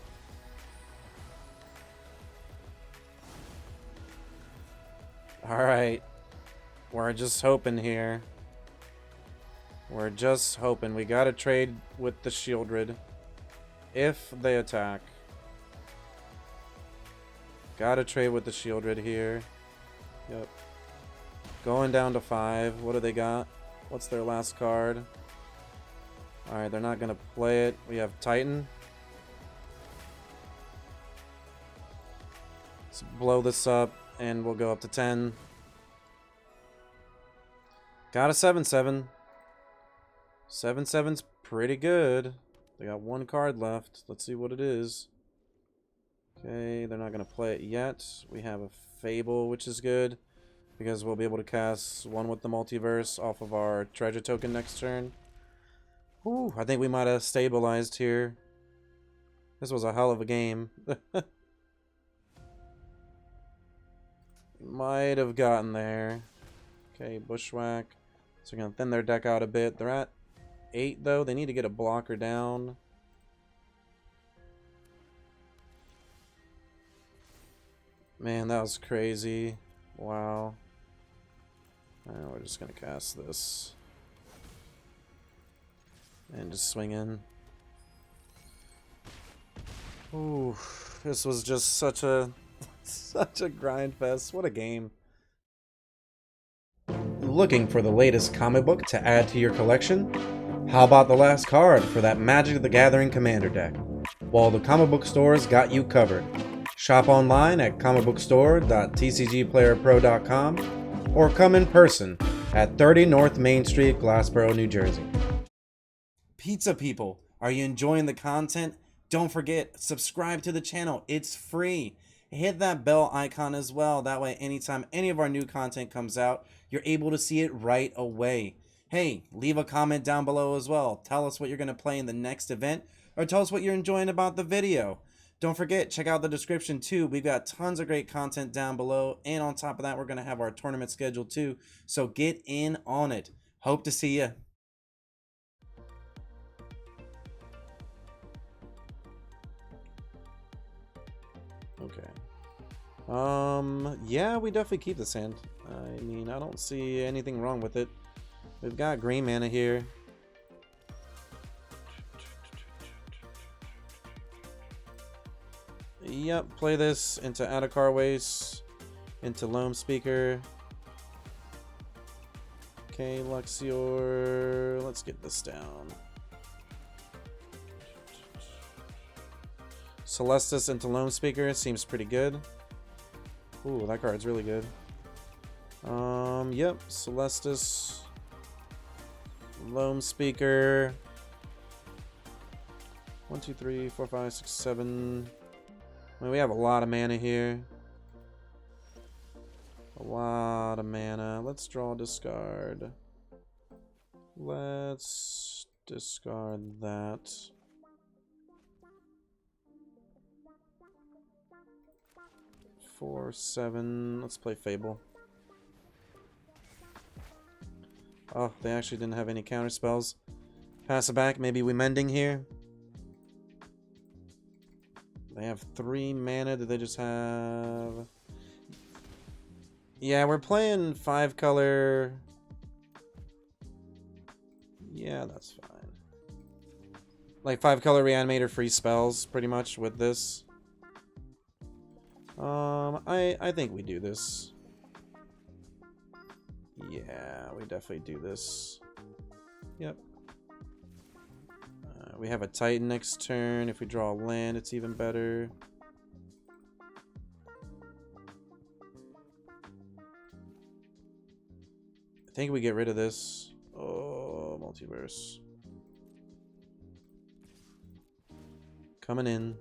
Alright. We're just hoping here. We're just hoping. We gotta trade with the Shieldred. If they attack. Gotta trade with the Shieldred here. Yep. Going down to 5. What do they got? What's their last card? Alright, they're not gonna play it. We have Titan. Let's blow this up. And we'll go up to 10. Got a 7/7. 7/7's pretty good. They got one card left. Let's see what it is. Okay, they're not going to play it yet. We have a Fable, which is good, because we'll be able to cast one with the Multiverse off of our treasure token next turn. Ooh, I think we might have stabilized here. This was a hell of a game. Might have gotten there. Okay, Bushwhack. So we're going to thin their deck out a bit. They're at 8, though. They need to get a blocker down. Man, that was crazy. Wow. We're just going to cast this. And just swing in. Ooh, this was just such a grind fest. What a game. Looking for the latest comic book to add to your collection? How about the last card for that Magic the Gathering Commander deck? Well, the comic book store's got you covered. Shop online at comicbookstore.tcgplayerpro.com or come in person at 30 North Main Street, Glassboro, New Jersey. Pizza people, are you enjoying the content? Don't forget, subscribe to the channel. It's free. Hit that bell icon as well. That way, anytime any of our new content comes out, you're able to see it right away. Hey, leave a comment down below as well. Tell us what you're going to play in the next event, or tell us what you're enjoying about the video. Don't forget, check out the description too. We've got tons of great content down below. And on top of that, we're going to have our tournament schedule too. So get in on it. Hope to see you. Okay. Yeah, we definitely keep this hand. I mean, I don't see anything wrong with it. We've got green mana here. Yep, play this into Adakar Waste, into Loam Speaker. Okay, Luxior. Let's get this down. Celestis into Loam Speaker seems pretty good. Ooh, that card's really good. Yep, Celestis, Loam Speaker. 1, 2, 3, 4, 5, 6, 7. I mean, we have a lot of mana here. A lot of mana. Let's draw, discard. Let's discard that. Four, 7. Let's play Fable. Oh, they actually didn't have any counter spells. Pass it back. Maybe we mending here. They have 3 mana. Do they just have... Yeah, we're playing 5 color. Yeah, that's fine. Like 5 color reanimator free spells pretty much with this. I think we do this. Yeah, we definitely do this. Yep. We have a Titan next turn. If we draw a land, it's even better. I think we get rid of this. Oh, Multiverse. Coming in.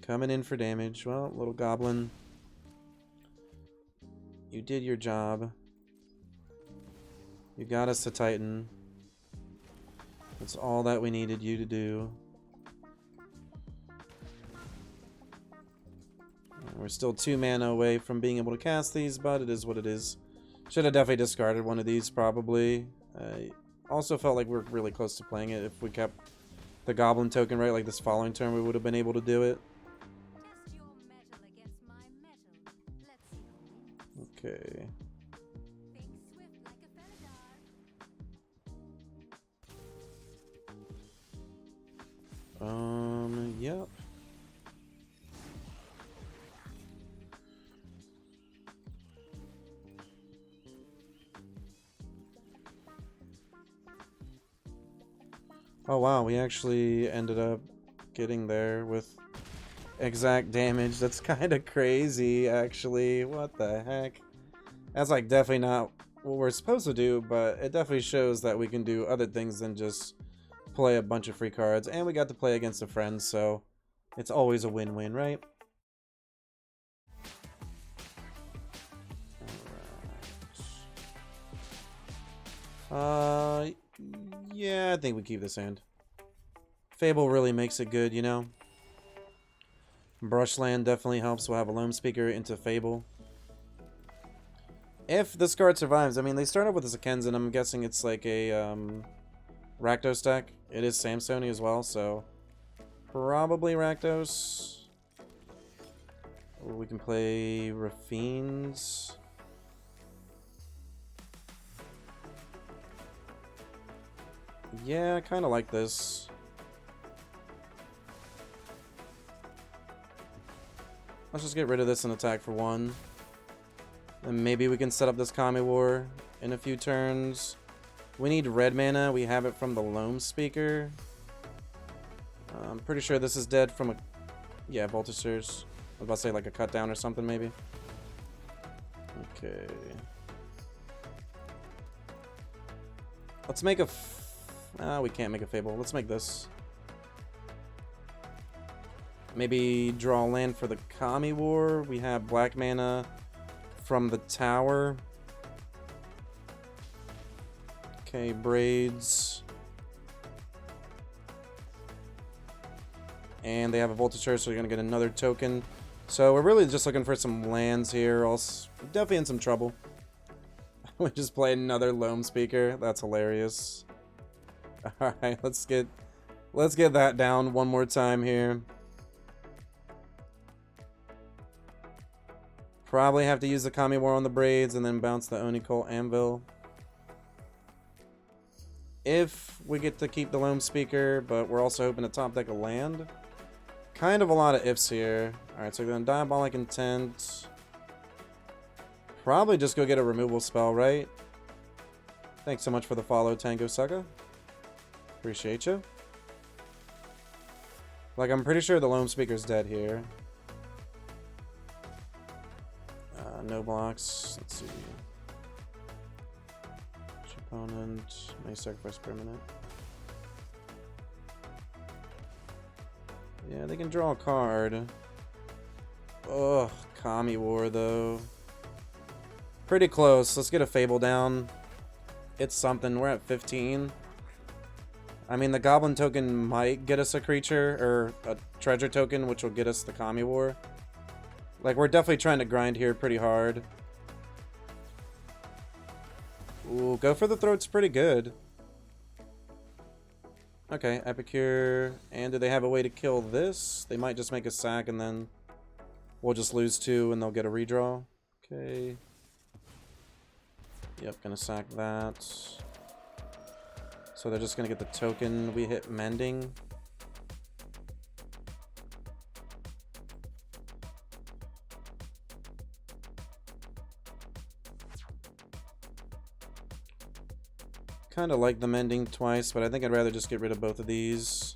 Coming in for damage. Well, little goblin. You did your job. You got us to Titan. That's all that we needed you to do. We're still 2 mana away from being able to cast these, but it is what it is. Should have definitely discarded one of these, probably. I also felt like we were really close to playing it. If we kept the goblin token right, like this following turn, we would have been able to do it. Okay. Yep. Oh wow, we actually ended up getting there with exact damage. That's kind of crazy, actually. What the heck? That's like definitely not what we're supposed to do, but it definitely shows that we can do other things than just play a bunch of free cards. And we got to play against a friend, so it's always a win-win, right? Alright. Yeah, I think we keep this hand. Fable really makes it good, you know? Brushland definitely helps. We'll have a Loam Speaker into Fable. If this card survives, I mean, they start off with a Kenzan. I'm guessing it's like a Rakdos deck. It is Samsoni as well, so probably Rakdos. Or we can play Rafines. Yeah, I kind of like this. Let's just get rid of this and attack for 1. And maybe we can set up this Kami War in a few turns. We need red mana. We have it from the Loam Speaker. I'm pretty sure this is dead from a... Yeah, Voltigeurs. I was about to say like a cut down or something maybe. Okay. Let's make a... we can't make a Fable. Let's make this. Maybe draw land for the Kami War. We have black mana from the tower. Okay, Braids. And they have a Voltigeur, so you're going to get another token. So we're really just looking for some lands here. Else, definitely in some trouble. We just play another Loam Speaker. That's hilarious. Alright, let's get that down one more time here. Probably have to use the Kami War on the Braids and then bounce the Onicole Anvil. If we get to keep the Loam Speaker, but we're also hoping to top deck a land. Kind of a lot of ifs here. Alright, so we're going to Diabolic Intent. Probably just go get a removal spell, right? Thanks so much for the follow, Tango Suga. Appreciate you. Like, I'm pretty sure the Loam Speaker's dead here. No blocks. Let's see. Opponent may sacrifice permanent. Yeah, they can draw a card. Ugh, Kami War though. Pretty close. Let's get a Fable down. It's something. We're at 15. I mean, the Goblin token might get us a creature or a treasure token, which will get us the Kami War. Like, we're definitely trying to grind here pretty hard. Ooh, Go for the Throat's pretty good. Okay, Epicure. And do they have a way to kill this? They might just make a sack and then we'll just lose 2 and they'll get a redraw. Okay. Yep, gonna sack that. So they're just gonna get the token. We hit Mending. Kind of like the Mending twice, but I think I'd rather just get rid of both of these.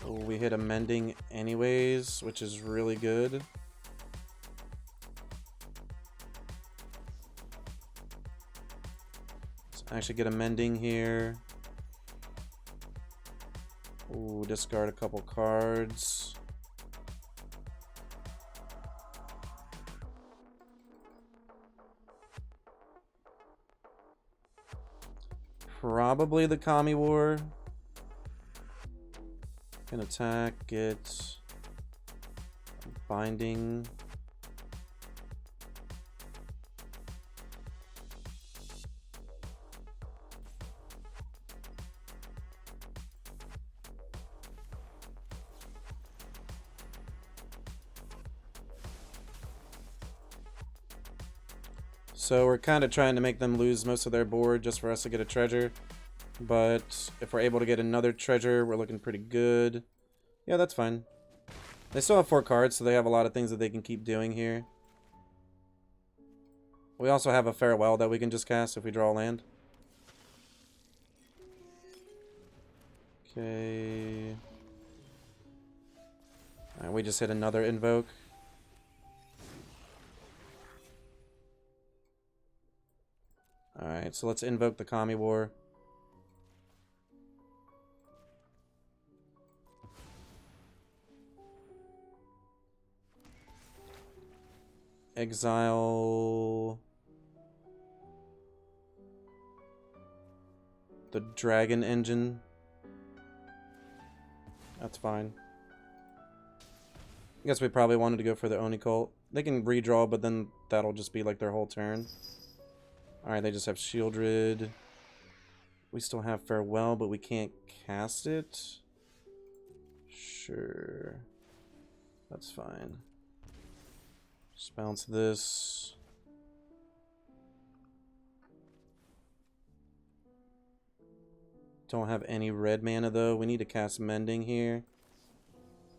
Oh, we hit a Mending anyways, which is really good. Let's actually get a Mending here. Ooh, discard a couple cards. Probably the Kami War. Can attack, get Binding. So we're kind of trying to make them lose most of their board just for us to get a treasure. But if we're able to get another treasure, we're looking pretty good. Yeah, that's fine. They still have 4 cards, so they have a lot of things that they can keep doing here. We also have a Farewell that we can just cast if we draw a land. Okay. Alright, we just hit another Invoke. Alright, so let's invoke the Kami War. Exile the Dragon Engine. That's fine. I guess we probably wanted to go for the Oni Cult. They can redraw, but then that'll just be like their whole turn. Alright, they just have Shieldred. We still have Farewell, but we can't cast it. Sure. That's fine. Just bounce this. Don't have any red mana though. We need to cast Mending here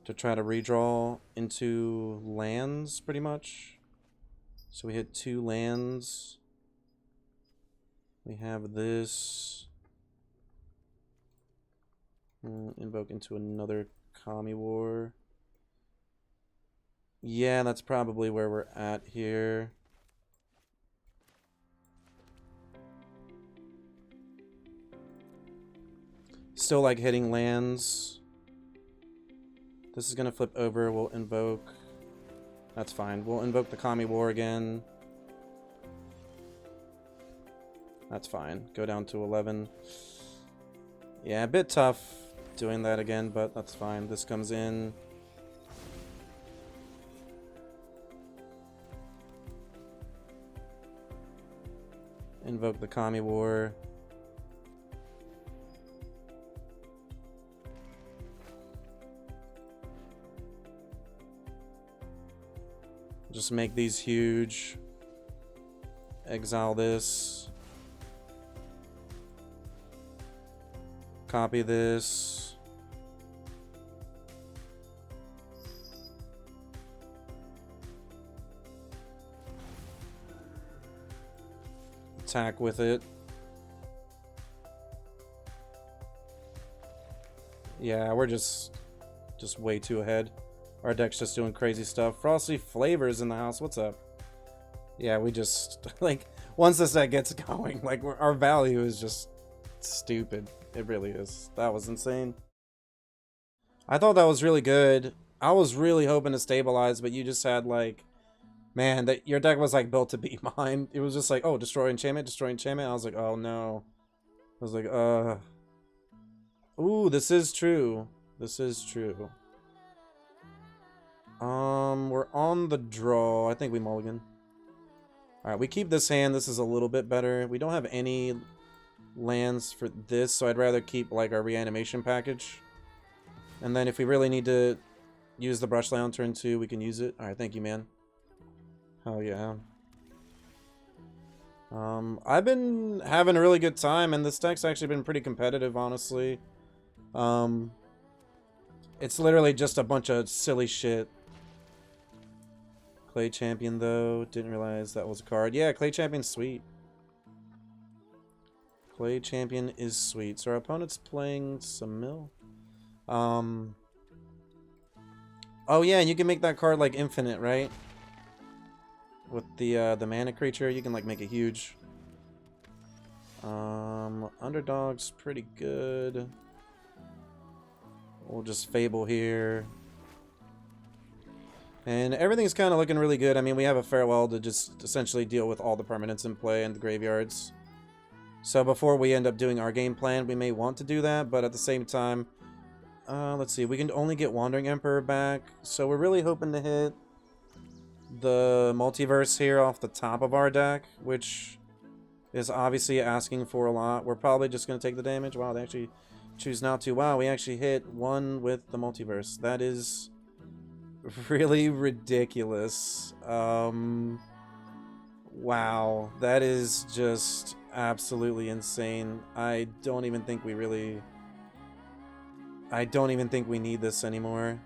to try to redraw into lands pretty much. So we hit 2 lands. We have this. Invoke into another Kami War. Yeah, that's probably where we're at here. Still like hitting lands. This is gonna flip over. We'll invoke. That's fine. We'll invoke the Kami War again. That's fine. Go down to 11. Yeah, a bit tough doing that again, but that's fine. This comes in. Invoke the Kami War. Just make these huge. Exile this. Copy this. Attack with it. Yeah, we're just way too ahead. Our deck's just doing crazy stuff. Frosty Flavors in the house. What's up? Yeah, we just like once this deck gets going, like our value is just stupid. It really is. That was insane. I thought that was really good. I was really hoping to stabilize, but you just had like, man, that your deck was like built to beat mine. It was just like, oh, destroy enchantment, destroy enchantment. I was like, oh no. I was like, ooh, this is true. This is true. We're on the draw. I think we mulligan. Alright, we keep this hand. This is a little bit better. We don't have any lands for this, so I'd rather keep like our reanimation package. And then if we really need to use the brush land on turn 2, we can use it. Alright, thank you, man. Hell yeah. I've been having a really good time, and this deck's actually been pretty competitive, honestly. It's literally just a bunch of silly shit. Clay Champion, though. Didn't realize that was a card. Yeah, Clay Champion's sweet. Clay Champion is sweet. So our opponent's playing some mill. Oh yeah, and you can make that card like infinite, right? With the mana creature, you can like make it huge. Underdog's pretty good. We'll just Fable here. And everything's kind of looking really good. I mean, we have a Farewell to just essentially deal with all the permanents in play and the graveyards. So before we end up doing our game plan, we may want to do that, but at the same time, let's see, we can only get Wandering Emperor back. So we're really hoping to hit the Multiverse here off the top of our deck, which is obviously asking for a lot. We're probably just going to take the damage. Wow, they actually choose not to. Wow, we actually hit 1 with the Multiverse. That is really ridiculous. Wow, that is just absolutely insane. I don't even think we need this anymore.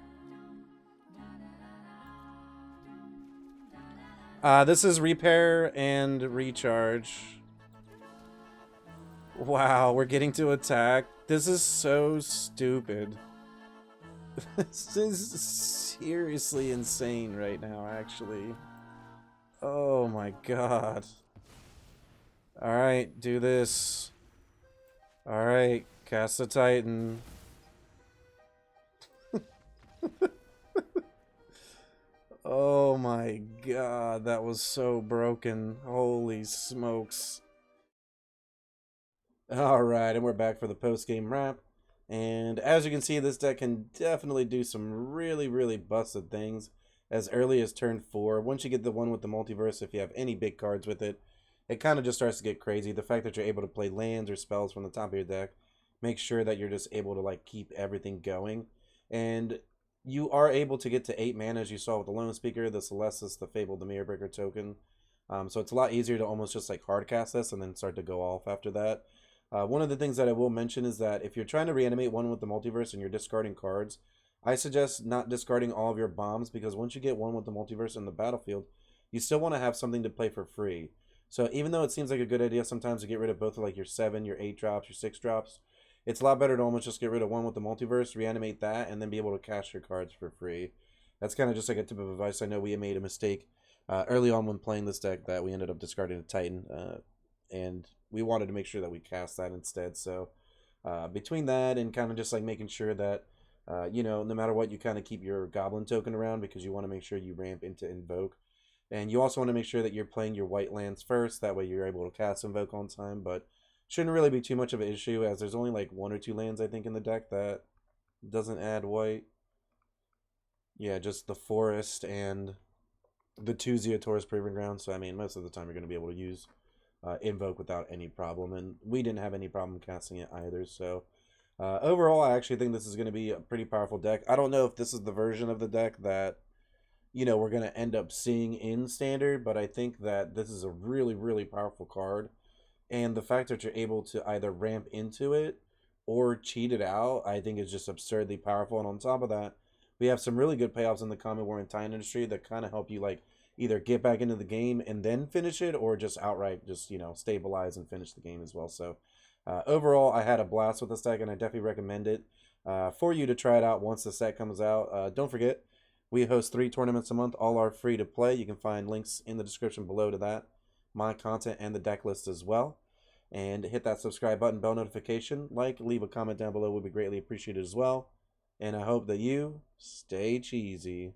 This is repair and recharge. Wow, we're getting to attack. This is so stupid. This is seriously insane right now, actually. Oh my god. Alright, do this. Alright, cast the Titan. Oh my god, that was so broken. Holy smokes. Alright, and we're back for the post-game wrap. And as you can see, this deck can definitely do some really busted things as early as turn 4. Once you get the one with the multiverse, if you have any big cards with it, it kind of just starts to get crazy. The fact that you're able to play lands or spells from the top of your deck makes sure that you're just able to like keep everything going. And you are able to get to 8 mana, as you saw with the Lone Speaker, the Celestis, the Fabled, the Mirror Breaker token. So it's a lot easier to almost just like hard cast this and then start to go off after that. One of the things that I will mention is that if you're trying to reanimate one with the multiverse and you're discarding cards, I suggest not discarding all of your bombs, because once you get one with the multiverse in the battlefield, you still want to have something to play for free. So even though it seems like a good idea sometimes to get rid of both of like your 7, your 8 drops, your 6 drops, it's a lot better to almost just get rid of one with the multiverse, reanimate that, and then be able to cast your cards for free. That's kind of just like a tip of advice. I know we made a mistake early on when playing this deck that we ended up discarding a Titan, and we wanted to make sure that we cast that instead. So between that and kind of just like making sure that you know, no matter what, you kind of keep your Goblin token around, because you want to make sure you ramp into Invoke. And you also want to make sure that you're playing your white lands first. That way you're able to cast Invoke on time. But shouldn't really be too much of an issue, as there's only like 1 or 2 lands, I think, in the deck that doesn't add white. Yeah, just the Forest and the 2 Taurus Proving Ground. So, I mean, most of the time you're going to be able to use Invoke without any problem. And we didn't have any problem casting it either. So, overall, I actually think this is going to be a pretty powerful deck. I don't know if this is the version of the deck that, you know, we're going to end up seeing in Standard, but I think that this is a really powerful card. And the fact that you're able to either ramp into it or cheat it out, I think is just absurdly powerful. And on top of that, we have some really good payoffs in the Common War and Titan industry that kind of help you like either get back into the game and then finish it, or just outright just, you know, stabilize and finish the game as well. So overall, I had a blast with this deck, and I definitely recommend it for you to try it out once the set comes out. Don't forget, we host 3 tournaments a month. All are free to play. You can find links in the description below to that, my content, and the deck list as well. And hit that subscribe button, bell notification, leave a comment down below would be greatly appreciated as well. And I hope that you stay cheesy.